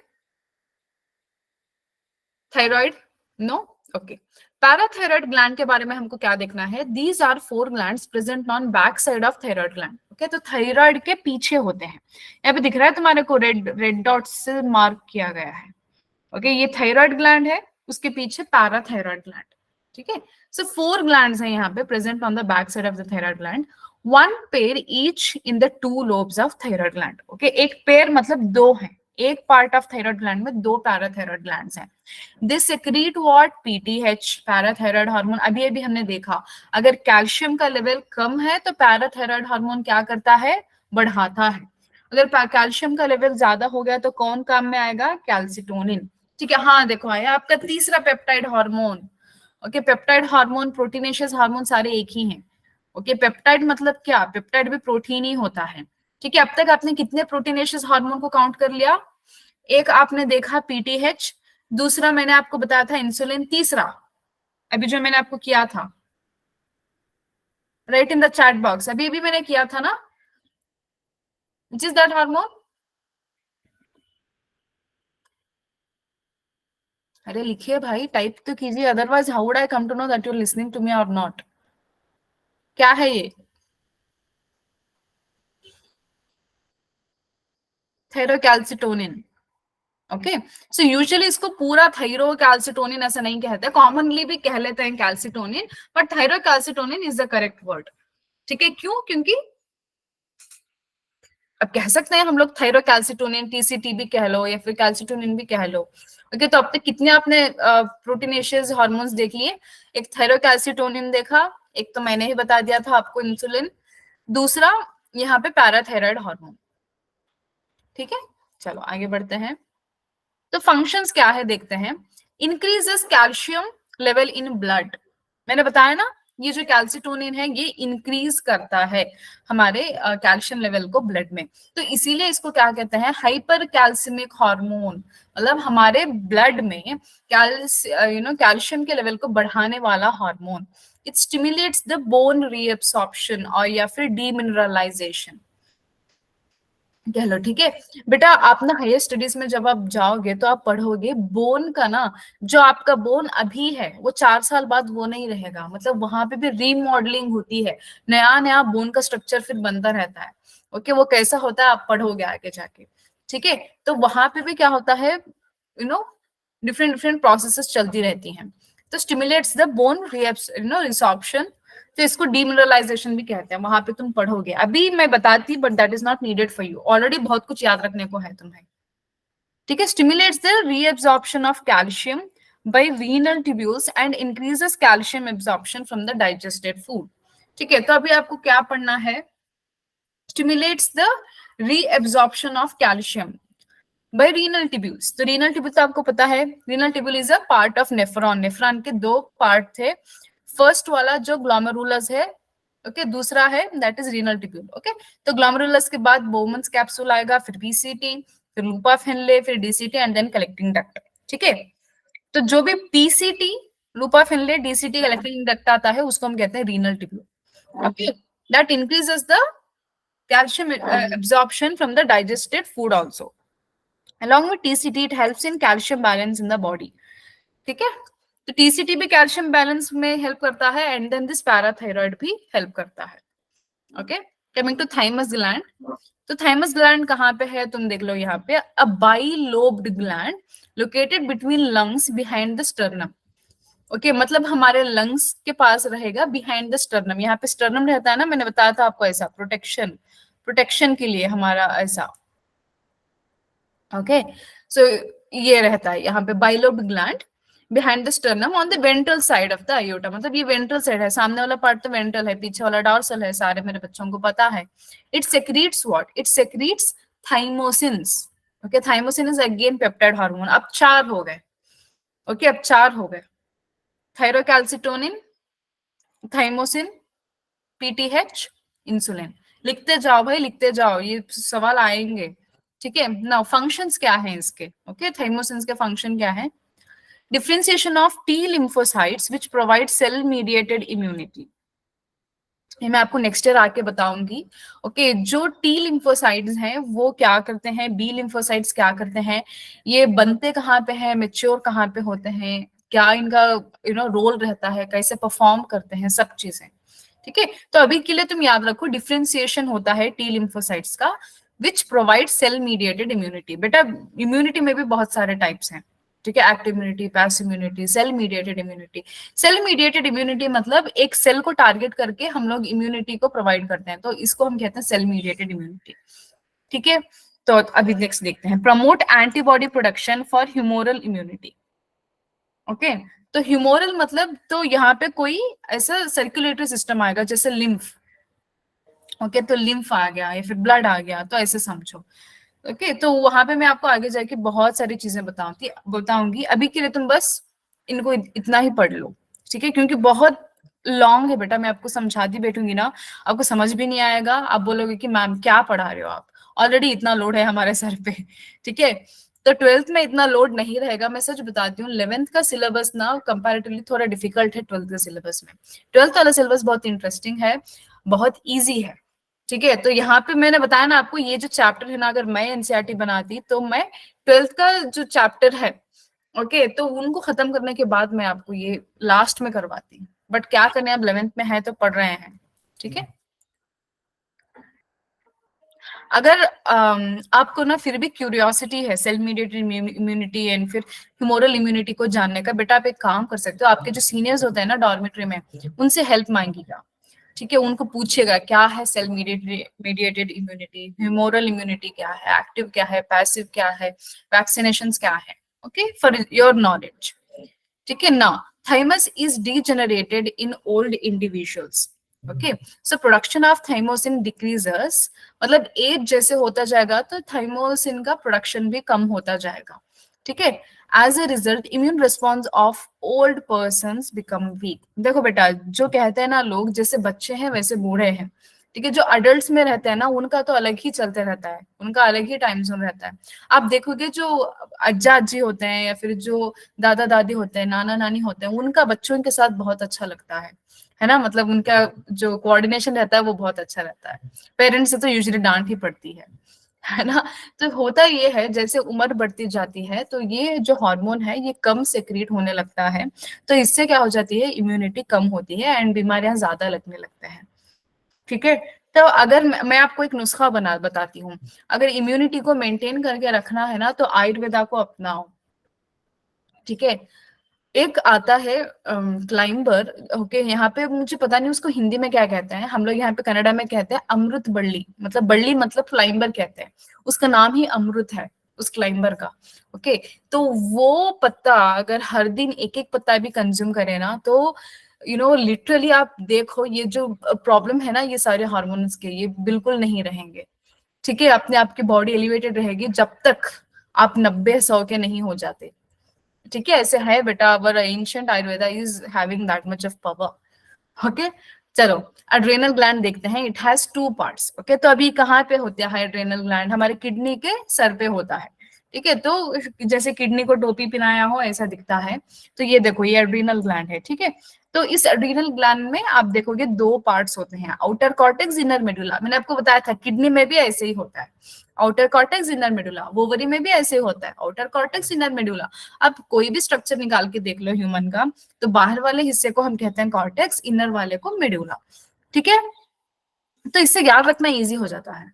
thyroid, no, okay. Parathyroid gland के बारे में हमको क्या देखना है, these are 4 glands present on back side of thyroid gland, okay. तो थायराइड के पीछे होते हैं, यहाँ पे दिख रहा है तुम्हारे को, रेड रेड डॉट से मार्क किया गया है, ओके। ये थायराइड ग्लैंड है, उसके पीछे पैराथायराइड ग्लैंड, ठीक है। सो 4 ग्लैंड्स हैं यहाँ पे present on the back side of the thyroid gland, one pair each in the 2 lobes of thyroid gland, okay. एक पेयर मतलब 2 हैं, एक पार्ट ऑफ थायराइड ग्लैंड में 2 पैराथायराइड ग्लैंड्स हैं। This secrete what, PTH, parathyroid hormone. अभी अभी हमने देखा, अगर कैल्शियम का लेवल कम है तो पैराथायराइड हार्मोन क्या करता है, बढ़ाता है। अगर कैल्शियम का लेवल ज्यादा हो गया तो कौन काम में आएगा, कैल्सिटोनिन, ठीक है। हाँ देखो आया आपका तीसरा peptide hormone, okay. Peptide hormone, proteinaceous hormone सारे एक ही हैं, ओके। पेप्टाइड मतलब क्या, पेप्टाइड भी प्रोटीन ही होता है, ठीक है। अब तक आपने कितने प्रोटीनेशियस हार्मोन को काउंट कर लिया, एक आपने देखा पीटीएच, दूसरा मैंने आपको बताया था इंसुलिन, तीसरा अभी जो मैंने आपको किया था, right in the chat box, अभी अभी मैंने किया था ना, विच इज दैट हार्मोन। अरे लिखिए भाई, टाइप तो कीजिए, otherwise how would I come to know that you are listening to me और नॉट। क्या है ये, थायरोकैल्सिटोनिन, ओके। सो यूजुअली इसको पूरा थायरोकैल्सिटोनिन ऐसा नहीं कहते, कॉमनली भी कह लेते हैं calcitonin, but thyrocalcitonin is the correct word, ठीक है। क्यों, क्योंकि अब कह सकते हैं हम लोग थायरोकैल्सिटोनिन, टीसीटी भी कह लो या फिर कैल्सिटोनिन भी कह लो, ओके। तो अब तक कितने आपने प्रोटीनेशियस हार्मोन्स देख लिए, एक थायरोकैल्सिटोनिन देखा, एक तो मैंने ही बता दिया था आपको इंसुलिन, दूसरा यहाँ पे पैराथायराइड हार्मोन, ठीक है। चलो आगे बढ़ते हैं। तो फंक्शंस क्या है देखते हैं, increases calcium level in blood, मैंने बताया ना, ये जो कैल्सिटोनिन है ये इंक्रीज करता है हमारे कैल्शियम लेवल को ब्लड में, तो इसीलिए इसको क्या कहते हैं, हाइपर कैल्सिमिक हार्मोन, मतलब हमारे ब्लड में कैल्शियम के लेवल को बढ़ाने वाला hormone. It stimulates the bone reabsorption और या फिर डीमिनरलाइजेशन, कह लो, ठीक है। बेटा आप ना हायर स्टडीज में जब आप जाओगे तो आप पढ़ोगे बोन का ना, जो आपका बोन अभी है वो 4 साल बाद वो नहीं रहेगा, मतलब वहां पे भी रीमॉडलिंग होती है, नया नया बोन का स्ट्रक्चर फिर बनता रहता है। ओके, वो कैसा होता है आप पढ़ोगे आगे जाके, ठीक है। तो वहां पे भी क्या होता है, डिफरेंट डिफरेंट प्रोसेसेस चलती रहती हैं। तो स्टिमुलेट्स द बोन रिसॉर्प्शन, तो इसको डीमिनरलाइजेशन भी कहते हैं, वहां पे तुम पढ़ोगे, अभी मैं बताती but that is not needed for you, already बहुत कुछ याद रखने को है तुम्हें, ठीक है। Stimulates the reabsorption of calcium by renal tubules and increases calcium absorption from the digested food, ठीक है। तो अभी आपको क्या पढ़ना है, stimulates the reabsorption of calcium by renal tubules. तो रीनल ट्यूब्यूल तो आपको पता है, renal tubule is a part of nephron, nephron के दो पार्ट थे, फर्स्ट वाला जो ग्लोमेरुलस है, ओके, दूसरा है that is renal tubule, okay. तो ग्लोमेरुलस के बाद बोमन्स कैप्सूल आएगा, फिर पीसीटी, फिर लूपा फिनले, फिर DCT and then collecting duct, ठीक है। तो जो भी PCT, loop of Henle, DCT, collecting duct आता है उसको हम कहते हैं renal tubule, okay. That increases the calcium absorption from the digested food also. Along with TCT, it helps in calcium balance in the body. ठीक है, तो टीसीटी भी कैल्शियम बैलेंस में हेल्प करता है, एंड देन दिस पैराथायरॉइड भी help करता है, okay. Coming to thymus gland, तो थाइमस ग्लैंड कहाँ पे है, तुम देख लो यहाँ पे, a bilobed gland located between lungs behind the sternum, okay, मतलब हमारे लंग्स के पास रहेगा बिहाइंड द स्टर्नम, यहाँ पे स्टर्नम रहता है ना, मैंने बताया था आपको, ऐसा प्रोटेक्शन, प्रोटेक्शन के लिए हमारा ऐसा, ओके। सो ये रहता है यहाँ पे bilobed gland behind the sternum on the ventral side of the iota, मतलब ये वेंट्रल साइड है, सामने वाला पार्ट तो वेंट्रल है, पीछे वाला डॉर्सल है, सारे मेरे बच्चों को पता है। It secretes what, it secretes thymosins, okay. Thymosin is again peptide hormone, अब 4 हो गए, ओके, अब 4 हो गए, थायरोकैल्सिटोनिन, थाइमोसिन, पीटीएच, इंसुलिन। लिखते जाओ भाई, लिखते जाओ, ये सवाल आएंगे, ठीक है। नाउ फंक्शंस क्या है इसके, ओके, थाइमोसिन्स के फंक्शन क्या है, differentiation of T lymphocytes which provide cell mediated immunity, ये मैं आपको नेक्स्ट ईयर आके बताऊंगी, ओके। जो टी लिम्फोसाइट्स हैं वो क्या करते हैं, बी लिम्फोसाइट्स क्या करते हैं, ये बनते कहाँ पे हैं, मेच्योर कहाँ पे होते हैं, क्या इनका रोल रहता है, कैसे परफॉर्म करते हैं, सब चीजें, ठीक है। तो अभी के लिए तुम याद रखो, डिफरेंशिएशन होता है टी लिम्फोसाइट्स का which provide cell mediated immunity. बेटा इम्यूनिटी में भी बहुत सारे टाइप्स हैं, ठीक है, active immunity, passive immunity, cell mediated immunity. Cell mediated immunity मतलब एक सेल को टारगेट करके हम लोग इम्यूनिटी को प्रोवाइड करते हैं, तो इसको हम कहते हैं सेल मीडिएटेड इम्यूनिटी, ठीक है। तो अभी नेक्स्ट देखते हैं, promote antibody production for humoral immunity, okay. तो ह्यूमोरल मतलब तो यहाँ पे कोई ऐसा सर्कुलेटरी सिस्टम आएगा जैसे लिम्फ, ओके, तो लिम्फ आ गया या फिर ब्लड आ गया, तो ऐसे समझो, ओके। तो वहां पे मैं आपको आगे जाके बहुत सारी चीजें बताऊंगी, अभी के लिए तुम बस इनको इतना ही पढ़ लो, ठीक है, क्योंकि बहुत लॉन्ग है बेटा, मैं आपको समझाती बैठूंगी ना, आपको समझ भी नहीं आएगा, आप बोलोगे कि मैम क्या पढ़ा रहे हो आप, ऑलरेडी इतना लोड है हमारे सर पे, ठीक है। तो 12th में इतना लोड नहीं रहेगा, मैं सच बताती हूँ, 11th का सिलेबस ना कंपैरेटिवली थोड़ा डिफिकल्ट है 12th के सिलेबस में, 12th वाला सिलेबस बहुत इंटरेस्टिंग है, बहुत ईजी है, ठीक है। तो यहाँ पे मैंने बताया ना आपको, ये जो चैप्टर है ना, अगर मैं एनसीईआरटी बनाती तो मैं 12th का जो चैप्टर है, ओके, तो उनको खत्म करने के बाद मैं आपको ये लास्ट में करवाती, बट क्या करने, आप 11th में है तो पढ़ रहे हैं, ठीक है। अगर आपको ना फिर भी क्यूरियोसिटी है सेल मीडिएटेड इम्यूनिटी एंड फिर ह्यूमोरल इम्यूनिटी को जानने का, बेटा आप एक काम कर सकते हो, आपके जो सीनियर्स होते हैं ना डॉर्मेट्री में, उनसे हेल्प मांगिएगा, ठीक है, उनको पूछिएगा क्या है cell mediated immunity, humoral immunity क्या है, एक्टिव क्या है, पैसिव क्या है, वैक्सीनेशन क्या है, ओके, फॉर योर नॉलेज, ठीक है ना। Thymus is degenerated in old individuals, okay, so production of thymosin decreases, मतलब एज जैसे होता जाएगा तो थाइमोसिन का प्रोडक्शन भी कम होता जाएगा, ठीक है। As a result immune response of old person become weak, देखो बेटा जो कहते हैं ना लोग, जैसे बच्चे हैं वैसे बूढ़े हैं, ठीक है, जो अडल्ट में रहते हैं ना उनका तो अलग ही चलते रहता है, उनका अलग ही टाइम जोन रहता है। आप देखोगे जो अज्जा अज्जी होते हैं या फिर जो दादा दादी होते हैं, नाना नानी होते हैं, उनका बच्चों के साथ बहुत अच्छा लगता है ना, मतलब उनका जो कोऑर्डिनेशन रहता है वो बहुत अच्छा रहता है, पेरेंट्स से तो यूजुअली डांट ही पड़ती है, है ना? तो होता ये है, जैसे उम्र बढ़ती जाती है तो ये जो हार्मोन है ये कम सेक्रेट होने लगता है, तो इससे क्या हो जाती है, इम्यूनिटी कम होती है एंड बीमारियां ज्यादा लगने लगते हैं। ठीक है। तो अगर मैं आपको एक नुस्खा बना बताती हूँ, अगर इम्यूनिटी को मेंटेन करके रखना है ना तो आयुर्वेदा को अपनाओ। ठीक है। एक आता है क्लाइंबर, ओके, यहाँ पे मुझे पता नहीं उसको हिंदी में क्या कहते हैं, हम लोग यहाँ पे कनाडा में कहते हैं अमृत बल्ली, मतलब बल्ली मतलब क्लाइंबर कहते हैं, उसका नाम ही अमृत है उस क्लाइंबर का। ओके। तो वो पत्ता अगर हर दिन एक एक पत्ता भी कंज्यूम करे ना तो लिटरली आप देखो ये जो प्रॉब्लम है ना ये सारे हार्मोन्स के, ये बिल्कुल नहीं रहेंगे। ठीक है। अपने आपकी बॉडी एलिवेटेड रहेगी जब तक आप 90-100 के नहीं हो जाते। ठीक है। ऐसे है बेटा, our ancient Ayurveda is having that much of power. Okay. चलो, एड्रेनल ग्लैंड देखते हैं। It has two parts. Okay. तो अभी कहाँ पे होता है एड्रेनल ग्लैंड? हमारे किडनी के सर पे होता है। ठीक है। तो जैसे किडनी को टोपी पहनाया हो ऐसा दिखता है। तो ये देखो ये एड्रीनल ग्लैंड है। ठीक है। तो इस एड्रीनल ग्लैंड में आप देखोगे दो पार्ट्स होते हैं, आउटर कॉर्टेक्स, इनर मेडुला। मैंने आपको बताया था किडनी में भी ऐसे ही होता है, आउटर कॉर्टेक्स इनर मेडुला। वोवरी में भी ऐसे होता है, आउटर कॉर्टेक्स इनर मेडुला। आप कोई भी स्ट्रक्चर निकाल के देख लो ह्यूमन का, तो बाहर वाले हिस्से को हम कहते हैं कॉर्टेक्स, इनर वाले को मेडुला। ठीक है। तो इससे याद रखना इजी हो जाता है।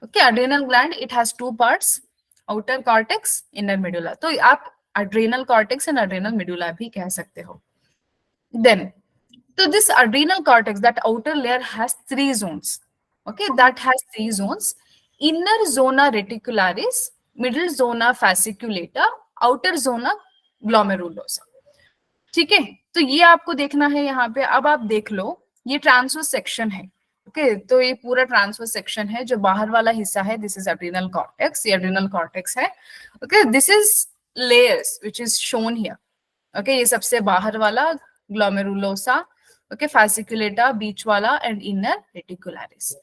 Okay. Adrenal gland it has two parts, outer cortex, inner medulla. तो आप adrenal cortex and adrenal medulla भी कह सकते हो। Then, so this adrenal cortex, that outer layer has three zones. Okay, that has three zones. Inner zona reticularis, middle zona fasciculata, outer zona glomerulosa. ठीक है। तो ये आपको देखना है यहाँ पे। अब आप देख लो ये ट्रांसवर्स सेक्शन है। ओके। तो ये पूरा ट्रांसवर्स सेक्शन है, जो बाहर वाला हिस्सा है दिस इज एड्रिनल कॉर्टेक्स, ये एड्रिनल कॉर्टेक्स है। Okay. This is layers which is shown here. Okay. ये सबसे बाहर वाला ग्लोमेरुलोसा, ओके, फासिकुलेटा बीच वाला, एंड इनर रेटिकुलरिस।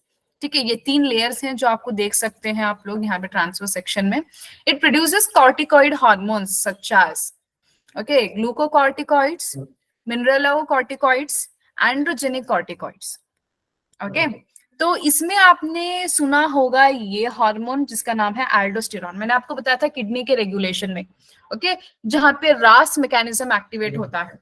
ठीक है। ये तीन लेयर्स हैं जो आपको देख सकते हैं आप लोग यहाँ पे ट्रांसवर्स सेक्शन में। It produces corticoid hormones such as, okay, glucocorticoids, mineralocorticoids, androgenic corticoids. Okay. तो इसमें आपने सुना होगा ये हार्मोन जिसका नाम है एल्डोस्टेरॉन। मैंने आपको बताया था किडनी के रेगुलेशन में। ओके। जहां पे रास मैकेनिज्म एक्टिवेट होता है।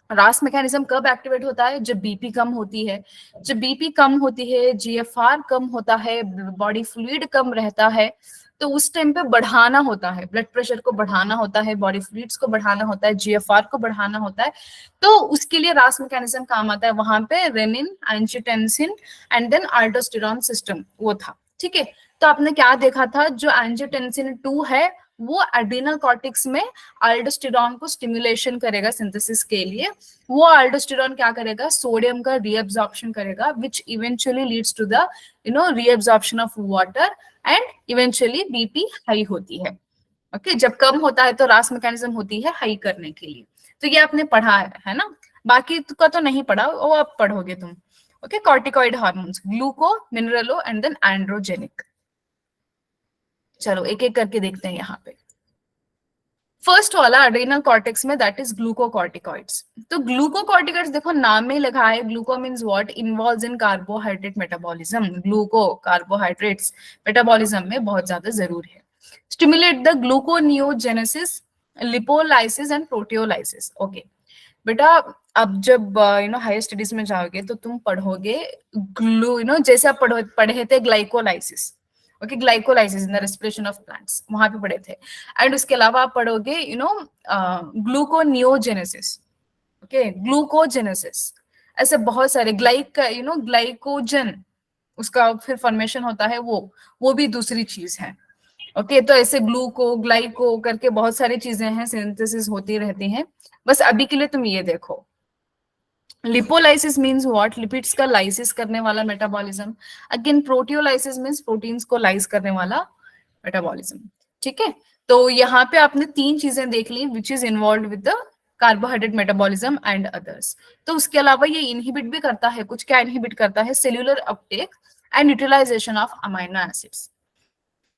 रास मैकेनिज्म कब एक्टिवेट होता है? जब बीपी कम होती है। जब बीपी कम होती है, जीएफआर कम होता है, बॉडी फ्लूइड कम रहता है, तो उस टाइम पे बढ़ाना होता है, ब्लड प्रेशर को बढ़ाना होता है, बॉडी फ्लूइड्स को बढ़ाना होता है, जीएफआर को बढ़ाना होता है। तो उसके लिए रास मैकेनिज्म काम आता है। वहां पे renin, angiotensin and then aldosterone system वो था। ठीक है। तो आपने क्या देखा था, जो एंजियोटेंसिन 2 है वो एड्रिनल कॉर्टेक्स में अल्डोस्टेरॉन को स्टिमुलेशन करेगा सिंथेसिस के लिए। वो अल्डोस्टेरॉन क्या करेगा, सोडियम का रीअब्जॉर्प्शन करेगा, which eventually leads to the reabsorption of water and eventually BP high होती है। ओके। जब कम होता है तो रास मैकेनिज्म होती है हाई करने के लिए। तो ये आपने पढ़ा है ना? बाकी का तो नहीं पढ़ा, वो आप पढ़ोगे तुम। Okay. Corticoid hormones, gluco, mineralo and then androgenic. चलो एक एक करके देखते हैं यहाँ पे। फर्स्ट वाला एड्रेनल कॉर्टेक्स में, दैट इज ग्लूकोकॉर्टिकॉइड्स। तो ग्लूकोकॉर्टिकॉइड्स देखो नाम में लगा है, gluco means what, involves in carbohydrate metabolism. Gluco carbohydrates metabolism में बहुत ज्यादा जरूर है। Stimulate the gluconeogenesis, lipolysis and proteolysis. Okay बेटा, अब जब हायर स्टडीज में जाओगे तो तुम पढ़ोगे जैसे आप पढ़े थे glycolysis. Okay. Glycolysis in the respiration of plants, वहां पे पढ़े थे। एंड उसके अलावा आप पढ़ोगे ग्लूकोनियोजेनेसिस। ओके। ग्लूकोजेनेसिस, ऐसे बहुत सारे ग्लाइकोजन, उसका फिर फॉर्मेशन होता है, वो भी दूसरी चीज है। ओके। तो ऐसे ग्लूको ग्लाइको करके बहुत सारी चीजें हैं, सिंथेसिस होती रहती हैं। बस अभी के लिए तुम ये देखो, लिपोलाइसिस मींस व्हाट, लिपिड्स का लाइसिस करने वाला metabolism. Again proteolysis means proteins को लाइस करने वाला मेटाबॉलिज्म। ठीक है। तो यहाँ पे आपने तीन चीजें देख ली which is involve with the carbohydrate metabolism and others. तो उसके अलावा ये इनहिबिट भी करता है कुछ, क्या इनहिबिट करता है, cellular uptake and utilisation of amino acids.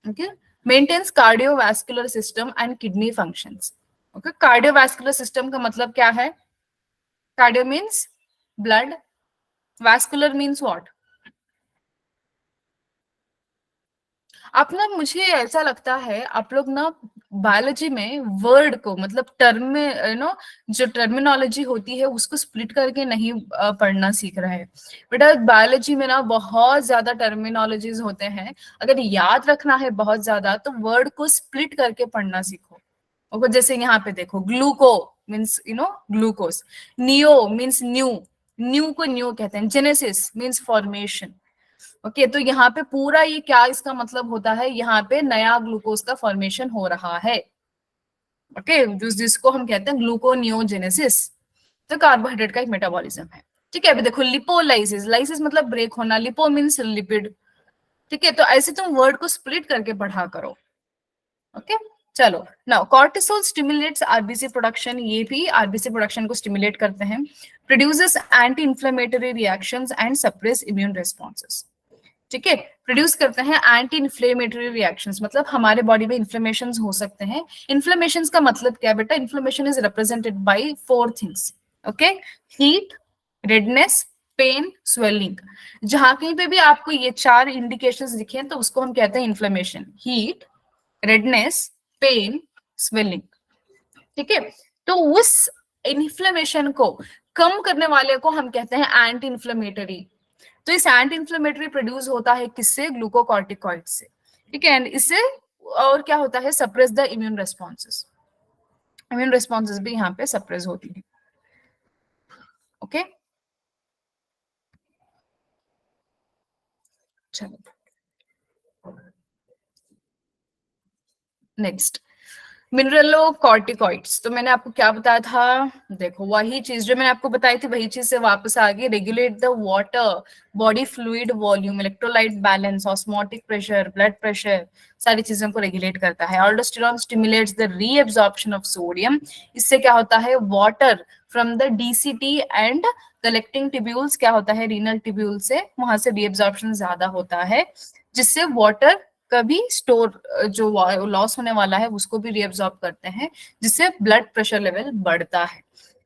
Okay. Maintains cardiovascular system and kidney functions. Okay. Cardiovascular system का मतलब क्या है? Cardio means blood, vascular means what? आप ना, मुझे ऐसा लगता है आप लोग ना बायोलॉजी में वर्ड को मतलब टर्म में जो टर्मिनोलॉजी होती है उसको स्प्लिट करके नहीं पढ़ना सीख रहे हैं बेटा। बायोलॉजी में ना बहुत ज्यादा टर्मिनोलॉजीज होते हैं, अगर याद रखना है बहुत ज्यादा तो वर्ड को स्प्लिट करके पढ़ना सीखो। और जैसे यहाँ पे देखो, gluco means glucose, neo means new, new को न्यू कहते हैं, जेनेसिस मीन्स फॉर्मेशन। ओके, तो यहाँ पे पूरा ये क्या इसका मतलब होता है, यहाँ पे नया ग्लूकोज का फॉर्मेशन हो रहा है। ओके, जिसको हम कहते हैं ग्लूकोनियोजेनेसिस। तो कार्बोहाइड्रेट का एक मेटाबॉलिज्म है। ठीक है, अभी देखो लिपोलाइसिस, लाइसिस मतलब ब्रेक होना, लिपो मीन्स लिपिड। ठीक है, तो ऐसे तुम वर्ड को स्प्लिट करके पढ़ा करो। ओके, चलो now cortisol stimulates RBC production, ये भी आरबीसी प्रोडक्शन को स्टिमुलेट करते हैं। Produces anti inflammatory reactions and suppress immune responses. ठीक है, प्रोड्यूस करते हैं एंटी इन्फ्लेमेटरी रिएक्शंस, मतलब हमारे बॉडी में इन्फ्लेमेशन हो सकते हैं। इन्फ्लेमेशन का मतलब क्या है बेटा, inflammation is represented by 4 things. Okay, heat, redness, pain, swelling. जहां कहीं पे भी आपको ये 4 इंडिकेशंस दिखे तो उसको हम कहते हैं inflammation, heat, redness, pain, swelling. ठीक है, तो उस इन्फ्लेमेशन को कम करने वाले को हम कहते हैं एंटी इन्फ्लेमेटरी। तो इस एंटी इन्फ्लेमेटरी प्रोड्यूस होता है किससे, ग्लूकोकॉर्टिकॉइड से। ठीक है, एंड इससे और क्या होता है, suppress the immune responses, immune responses भी यहाँ पे सप्रेस होती है। ओके, चलो नेक्स्ट, मिनरलोकॉर्टिकॉइड्स। तो मैंने आपको क्या बताया था, देखो वही चीज जो मैंने आपको बताई थी वही चीज से वापस आ गई। Regulate the water body fluid volume, electrolyte balance, osmotic pressure, blood pressure, सारी चीजों को रेगुलेट करता है। Aldosterone stimulates the reabsorption of sodium. इससे क्या होता है, water from the DCT and collecting tubules, क्या होता है, रीनल ट्यूब्यूल से वहां से रीएब्जॉर्प्शन ज्यादा होता है, जिससे वाटर कभी स्टोर जो लॉस होने वाला है उसको भी रीअब्सॉर्ब करते हैं, जिससे ब्लड प्रेशर लेवल बढ़ता है।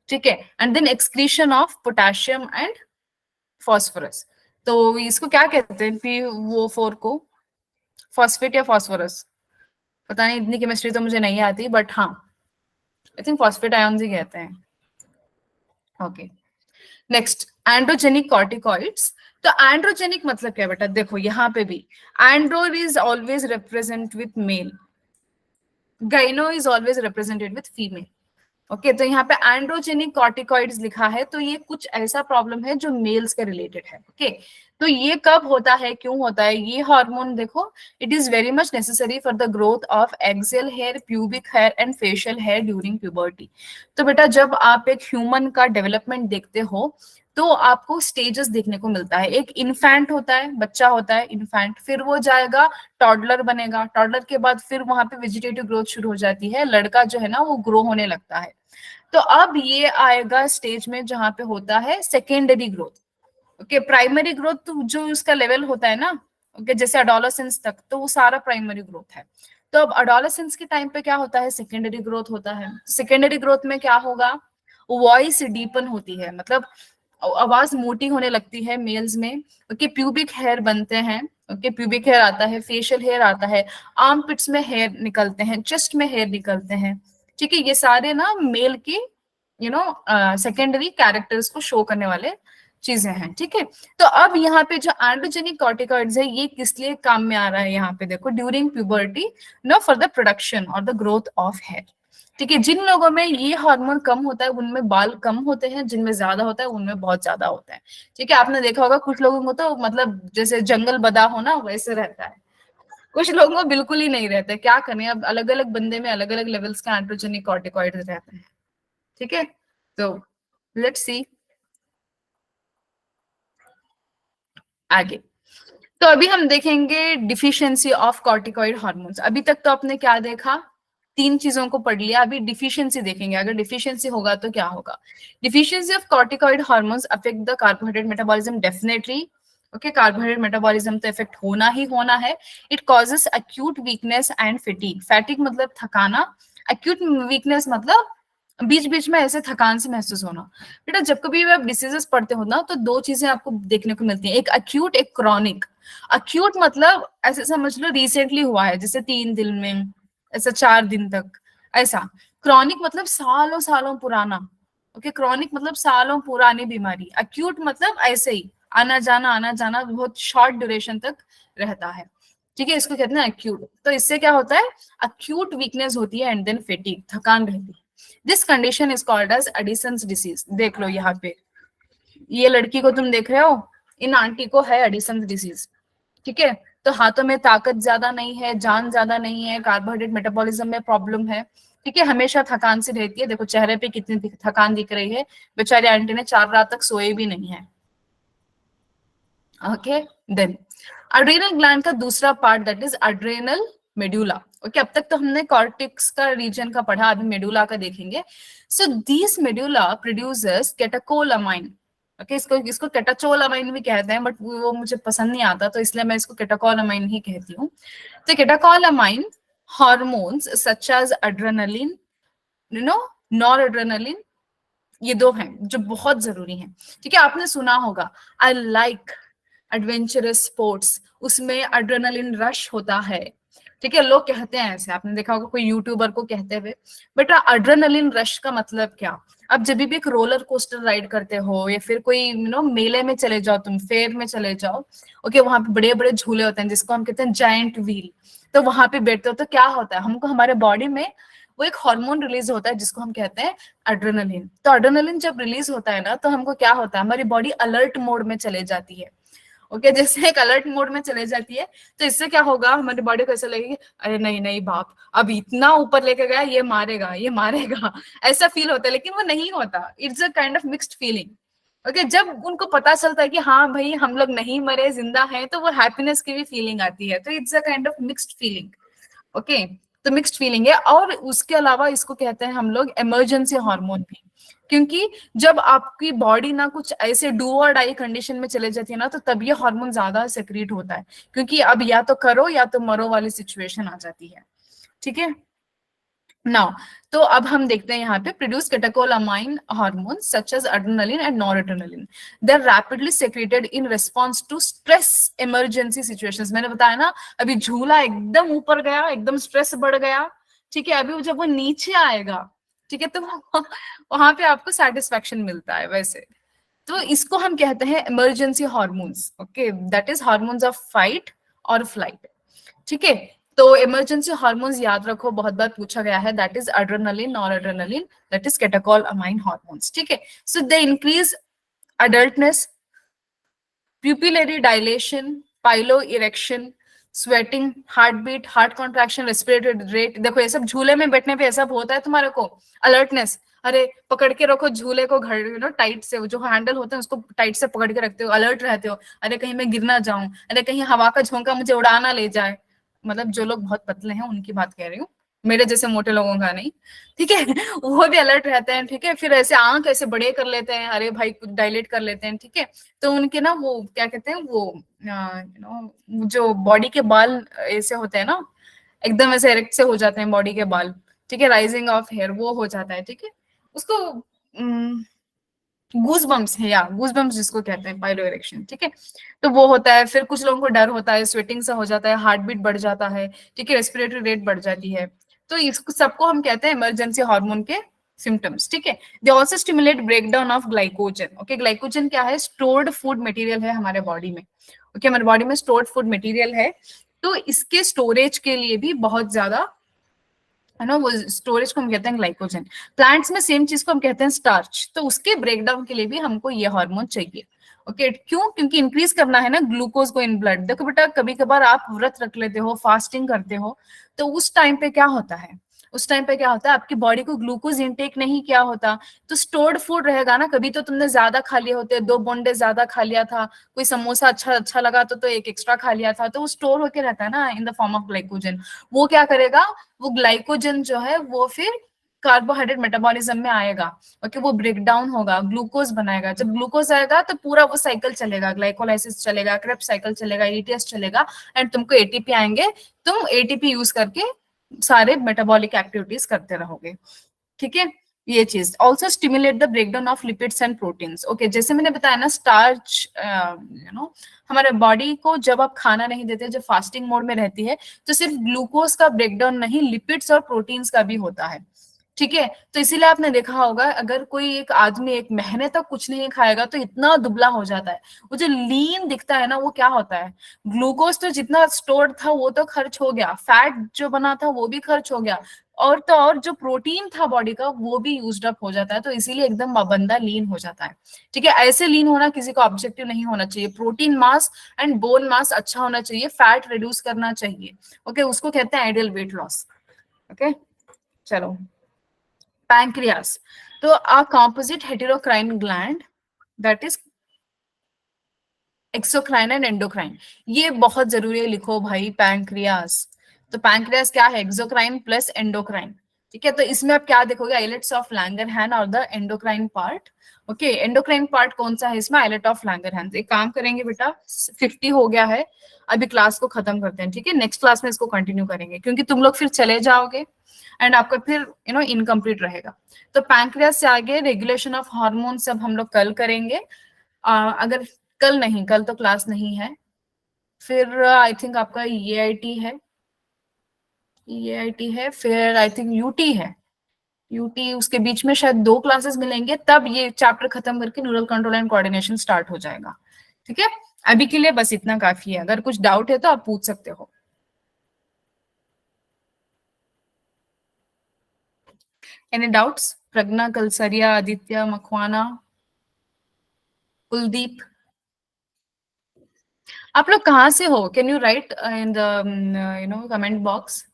ठीक है, and then excretion of potassium and phosphorus. तो इसको क्या कहते हैं, पी वो फोर को, फॉस्फेट या फॉस्फोरस, पता नहीं, इतनी केमिस्ट्री तो मुझे नहीं आती, बट हाँ आई थिंक फॉस्फेट आयंस ही कहते हैं। Okay, next androgenic corticoids. तो एंड्रोजेनिक मतलब क्या बेटा, देखो यहाँ पे भी andro is always represent with male, gyno is always represented with female. Okay, तो यहाँ पे एंड्रोजेनिक कॉर्टिकॉइड्स लिखा है, तो ये कुछ ऐसा प्रॉब्लम है जो मेल्स के रिलेटेड है। ओके, तो ये कब होता है, क्यों होता है, ये हार्मोन देखो, it is very much necessary for the growth of axil hair, pubic hair and facial hair during puberty. तो बेटा जब आप एक ह्यूमन का डेवलपमेंट देखते हो तो आपको स्टेजेस देखने को मिलता है। एक इन्फेंट होता है, बच्चा होता है इन्फेंट, फिर वो जाएगा टॉडलर बनेगा, टॉडलर के बाद फिर वहां पे वेजिटेटिव ग्रोथ शुरू हो जाती है, लड़का जो है ना वो ग्रो होने लगता है। तो अब ये आएगा स्टेज में जहां पे होता है secondary growth. Okay, primary growth तो जो उसका लेवल होता है ना, ओके, जैसे अडोलेसेंस तक तो वो सारा प्राइमरी ग्रोथ है। तो अब अडोलेसेंस के टाइम पे क्या होता है, सेकेंडरी ग्रोथ होता है। सेकेंडरी ग्रोथ में क्या होगा, वॉइस डीपन होती है, मतलब आवाज मोटी होने लगती है मेल्स में। ओके, प्यूबिक हेयर बनते हैं, ओके, प्यूबिक हेयर आता है, फेशियल हेयर आता है, आर्म पिट्स में हेयर निकलते हैं, चेस्ट में हेयर निकलते हैं। ठीक है, ये सारे ना मेल की सेकेंडरी कैरेक्टर्स को शो करने वाले चीजें हैं। ठीक है, तो अब यहाँ पे जो एंड्रोजेनिक कॉर्टिकॉइड्स है ये किस लिए काम में आ रहा है, यहाँ पे देखो, during puberty, no for the production और द ग्रोथ ऑफ हेयर। ठीक है, जिन लोगों में ये हार्मोन कम होता है उनमें बाल कम होते हैं, जिनमें ज्यादा होता है उनमें बहुत ज्यादा होता है। ठीक है, आपने देखा होगा कुछ लोगों को तो मतलब जैसे जंगल बदा हो ना वैसे रहता है, कुछ लोगों को बिल्कुल ही नहीं रहता है। क्या करें, अब अलग अलग बंदे में अलग अलग लेवल्स का एंड्रोजेनिक कॉर्टिकॉइड रहते हैं। ठीक है, तो लेट्स सी आगे। तो अभी हम देखेंगे डिफिशियंसी ऑफ कॉर्टिकॉइड हार्मोन्स। अभी तक तो आपने क्या देखा, 3 चीजों को पढ़ लिया, अभी डिफिशियंसी देखेंगे, अगर डिफिशियंसी होगा तो क्या होगा। Deficiency of corticoid hormones affect the carbohydrate metabolism, definitely. Okay, carbohydrate metabolism तो इफेक्ट होना ही होना है। It causes acute weakness and fatigue, fatigue मतलब थकाना, अक्यूट वीकनेस मतलब बीच बीच में ऐसे थकान से महसूस होना। बेटा जब कभी भी आप डिसीजेस पढ़ते हो ना, तो दो चीजें आपको देखने को मिलती हैं, एक अक्यूट एक क्रॉनिक। अक्यूट मतलब ऐसे समझ लो रिसेंटली हुआ है, जैसे 3 दिन में, ऐसा 4 दिन तक, ऐसा। क्रॉनिक मतलब सालों सालों पुराना। ओके, क्रॉनिक मतलब सालों पुरानी बीमारी। अक्यूट मतलब ऐसे ही आना जाना बहुत शॉर्ट ड्यूरेशन तक रहता है। ठीक है, इसको कहते हैं अक्यूट। तो इससे क्या होता है, अक्यूट वीकनेस होती है एंड देन फेटिग, थकान रहती है। This condition is called as Addison's disease. देख लो यहाँ पे, ये लड़की को तुम देख रहे हो, इन आंटी को है एडिसन्स डिसीज। ठीक है, तो हाथों में ताकत ज्यादा नहीं है, जान ज्यादा नहीं है, कार्बोहाइड्रेट मेटाबॉलिज्म में प्रॉब्लम है। ठीक है, हमेशा थकान सी रहती है। देखो चेहरे पे कितनी थकान दिख रही है, बेचारी आंटी ने 4 रात तक सोए भी नहीं है। ओके, देन अड्रेनल ग्लैंड का दूसरा part that is adrenal medulla. Okay, अब तक तो हमने कॉर्टेक्स का रीजन का पढ़ा, अभी मेडुला का देखेंगे। So this medulla produces catecholamine. Okay, इसको इसको कैटाचोलामाइन भी कहते हैं, बट वो मुझे पसंद नहीं आता, तो इसलिए मैं इसको कैटाकोलामाइन ही कहती हूँ। तो catecholamine hormones such as adrenaline, you know, nor adrenaline, ये दो हैं जो बहुत जरूरी हैं। ठीक है, आपने सुना होगा आई लाइक एडवेंचरस स्पोर्ट्स, उसमें एड्रेनलिन रश होता है। ठीक है, लोग कहते हैं ऐसे, आपने देखा होगा कोई यूट्यूबर को कहते हुए। बेटा एड्रेनलिन रश का मतलब क्या, अब जब भी एक रोलर कोस्टर राइड करते हो, या फिर कोई मेले में चले जाओ, तुम फेयर में चले जाओ, ओके, वहां पे बड़े बड़े झूले होते हैं जिसको हम कहते हैं जायंट व्हील। तो वहां पे बैठते हो तो क्या होता है, हमको हमारे बॉडी में वो एक हार्मोन रिलीज होता है जिसको हम कहते हैं एड्रेनलिन। तो एड्रेनलिन जब रिलीज होता है ना, तो हमको क्या होता है, हमारी बॉडी अलर्ट मोड में चले जाती है। ओके, जैसे एक अलर्ट मोड में चले जाती है, तो इससे क्या होगा, हमारी बॉडी को ऐसा लगेगा अरे नहीं नहीं बाप, अब इतना ऊपर लेके गया, ये मारेगा ये मारेगा, ऐसा फील होता है। लेकिन वो नहीं होता, it's a kind of mixed feeling. Okay, जब उनको पता चलता है कि हाँ भाई हम लोग नहीं मरे, जिंदा हैं, तो वो हैप्पीनेस की भी फीलिंग आती है। तो it's a kind of mixed feeling. Okay, तो मिक्स्ड फीलिंग है। और उसके अलावा इसको कहते हैं हम लोग इमरजेंसी हार्मोन भी, क्योंकि जब आपकी बॉडी ना कुछ ऐसे डू और डाई कंडीशन में चले जाती है ना, तो तब ये हार्मोन ज्यादा सेक्रेट होता है, क्योंकि अब या तो करो या तो मरो वाली सिचुएशन आ जाती है। ठीक है, नाउ, तो अब हम देखते हैं यहाँ पे produce catecholamine hormone such as adrenaline and noradrenaline. They are rapidly secreted in response to stress emergency situations. मैंने बताया ना, अभी झूला एकदम ऊपर गया, एकदम स्ट्रेस बढ़ गया। ठीक है, अभी जब वो नीचे आएगा, ठीक है, तो वहां पे आपको सेटिस्फेक्शन मिलता है वैसे। तो इसको हम कहते हैं emergency hormones. Okay, that is hormones of fight और फ्लाइट। ठीक है, तो इमरजेंसी हार्मोन्स याद रखो, बहुत बार पूछा गया है, that is adrenaline, noradrenaline, that is catecholamine hormones. ठीक है, so they increase alertness, pupillary dilation, pilo erection, sweating, heart beat, heart contraction, respiratory rate. देखो ये सब झूले में बैठने पे ऐसा होता है तुम्हारे को। अलर्टनेस, अरे पकड़ के रखो झूले को, घर टाइट से, जो हैंडल होते हैं उसको टाइट से पकड़ के रखते हो, अलर्ट रहते हो, अरे कहीं मैं गिर ना जाऊं, अरे कहीं हवा का झोंका मुझे उड़ा ना ले जाए। मतलब जो लोग बहुत पतले हैं उनकी बात कह रही हूँ, मेरे जैसे मोटे लोगों का नहीं। ठीक है, वो भी अलर्ट रहते हैं। ठीक है, फिर ऐसे आंख ऐसे बड़े कर लेते हैं, अरे भाई कुछ डायलेट कर लेते हैं। ठीक है, तो उनके ना वो क्या कहते हैं, वो जो बॉडी के बाल ऐसे होते हैं ना, एकदम ऐसे इरेक्ट से हो जाते हैं बॉडी के बाल। ठीक है, राइजिंग ऑफ हेयर वो हो जाता है। ठीक है, उसको गूज बम्स है, या गूज बम्स जिसको कहते हैं, पाइलो इरेक्शन। ठीक है, तो वो होता है। फिर कुछ लोगों को डर होता है, स्वेटिंग सा हो जाता है, हार्ट बीट बढ़ जाता है। ठीक है, रेस्पिरेटरी रेट बढ़ जाती है। तो इसको सबको हम कहते हैं इमरजेंसी हार्मोन के सिम्टम्स। ठीक है, they also stimulate breakdown of glycogen. Okay, glycogen क्या है, स्टोर्ड फूड मटेरियल है हमारे बॉडी में। ओके, हमारे बॉडी में स्टोर्ड फूड मटेरियल है, तो इसके स्टोरेज के लिए भी बहुत ज्यादा, है ना, वो स्टोरेज को हम कहते हैं ग्लाइकोजन। प्लांट्स में सेम चीज को हम कहते हैं स्टार्च। तो उसके ब्रेकडाउन के लिए भी हमको ये हार्मोन चाहिए। ओके, क्यों, क्योंकि इंक्रीज करना है ना ग्लूकोज को इन ब्लड। देखो बेटा, कभी कभार आप व्रत रख लेते हो, फास्टिंग करते हो, तो उस टाइम पे क्या होता है, उस टाइम पे क्या होता है, आपकी बॉडी को ग्लूकोज इनटेक नहीं किया होता, तो स्टोर्ड फूड रहेगा ना। कभी तो तुमने ज्यादा खा लिए होते, 2 बोंडे ज्यादा खा लिया था, कोई समोसा अच्छा अच्छा लगा तो एक एक्स्ट्रा खा लिया था, तो वो स्टोर होके रहता है ना in the form of glycogen. वो क्या करेगा, वो ग्लाइकोजन जो है वो फिर कार्बोहाइड्रेट मेटाबॉलिज्म में आएगा। ओके, वो ब्रेक डाउन होगा, ग्लूकोज बनाएगा। जब ग्लूकोज आएगा तो पूरा वो साइकिल चलेगा, ग्लाइकोलाइसिस चलेगा, क्रेब्स साइकिल चलेगा, ईटीएस चलेगा, एंड तुमको एटीपी आएंगे। तुम एटीपी यूज करके सारे मेटाबॉलिक एक्टिविटीज करते रहोगे। ठीक है, ये चीज also stimulate the breakdown of lipids and proteins. Okay, जैसे मैंने बताया ना, स्टार्च हमारे बॉडी को जब आप खाना नहीं देते, जब फास्टिंग मोड में रहती है, तो सिर्फ ग्लूकोज का ब्रेकडाउन नहीं, लिपिड्स और प्रोटीन्स का भी होता है। ठीक है, तो इसीलिए आपने देखा होगा, अगर कोई एक आदमी एक महीने तक कुछ नहीं खाएगा तो इतना दुबला हो जाता है। वो जो लीन दिखता है ना, वो क्या होता है, ग्लूकोज तो जितना स्टोर था वो तो खर्च हो गया, फैट जो बना था वो भी खर्च हो गया, और तो और जो प्रोटीन था बॉडी का वो भी यूज्ड अप हो जाता है, तो इसीलिए एकदम बंदा लीन हो जाता है। ठीक है, ऐसे लीन होना किसी का ऑब्जेक्टिव नहीं होना चाहिए। Protein mass and bone mass अच्छा होना चाहिए, फैट रिड्यूस करना चाहिए। ओके, उसको कहते हैं आइडियल वेट लॉस। ओके, चलो, पैंक्रियास, तो a composite heterocrine gland that is exocrine and endocrine, ये बहुत जरूरी है, लिखो भाई, पैंक्रियास। तो पैंक्रियास क्या है, एक्सोक्राइन प्लस एंडोक्राइन। ठीक है, तो इसमें आप क्या देखोगे, आइलेट्स ऑफ लैंगरहैंस और the endocrine part. Okay, endocrine part कौन सा है इसमें, आइलेट ऑफ लैंगरहैंस। एक काम करेंगे बेटा, 50 हो गया है, अभी क्लास को खत्म करते हैं। ठीक है, नेक्स्ट क्लास में इसको कंटिन्यू करेंगे, क्योंकि तुम लोग फिर चले जाओगे एंड आपका फिर इनकम्प्लीट रहेगा। तो पैंक्रियास से आगे रेगुलेशन ऑफ हार्मोन सब हम लोग कल करेंगे। अगर कल नहीं, कल तो क्लास नहीं है, फिर आई थिंक आपका ईआईटी है, ईआईटी है, फिर आई थिंक यूटी है, यूटी, उसके बीच में शायद 2 क्लासेस मिलेंगे, तब ये चैप्टर खत्म करके neural control and coordination start हो जाएगा। ठीक है, अभी के लिए बस इतना काफी है, अगर कुछ डाउट है तो आप पूछ सकते हो। एनी डाउट्स, प्रज्ञा, कलसरिया, आदित्य, मखवाना, कुलदीप, आप लोग कहाँ से हो, can you write in the comment box.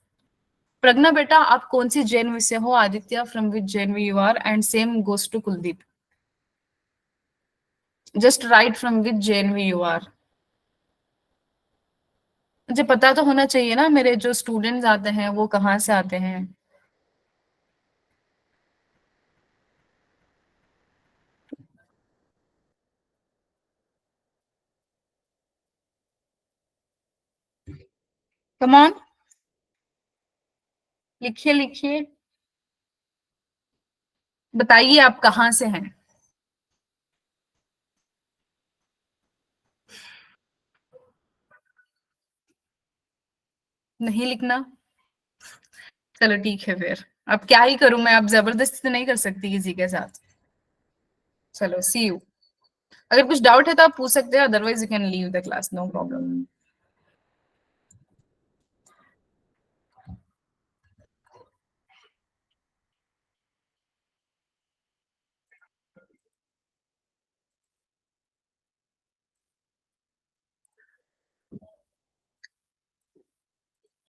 Pragya बेटा, आप कौन सी जेएनवी से हो, Aditya from which JNV you are, and same goes to Kuldeep, just write from which JNV you are. मुझे पता तो होना चाहिए ना, मेरे जो स्टूडेंट्स आते हैं वो कहाँ से आते हैं। कम ऑन, लिखिए लिखिए, बताइए आप कहाँ से हैं। नहीं लिखना, चलो ठीक है फिर, अब क्या ही करूं मैं, अब जबरदस्ती तो नहीं कर सकती किसी के साथ। चलो, सी यू। अगर कुछ डाउट है तो आप पूछ सकते हैं, otherwise you can leave the class, no problem.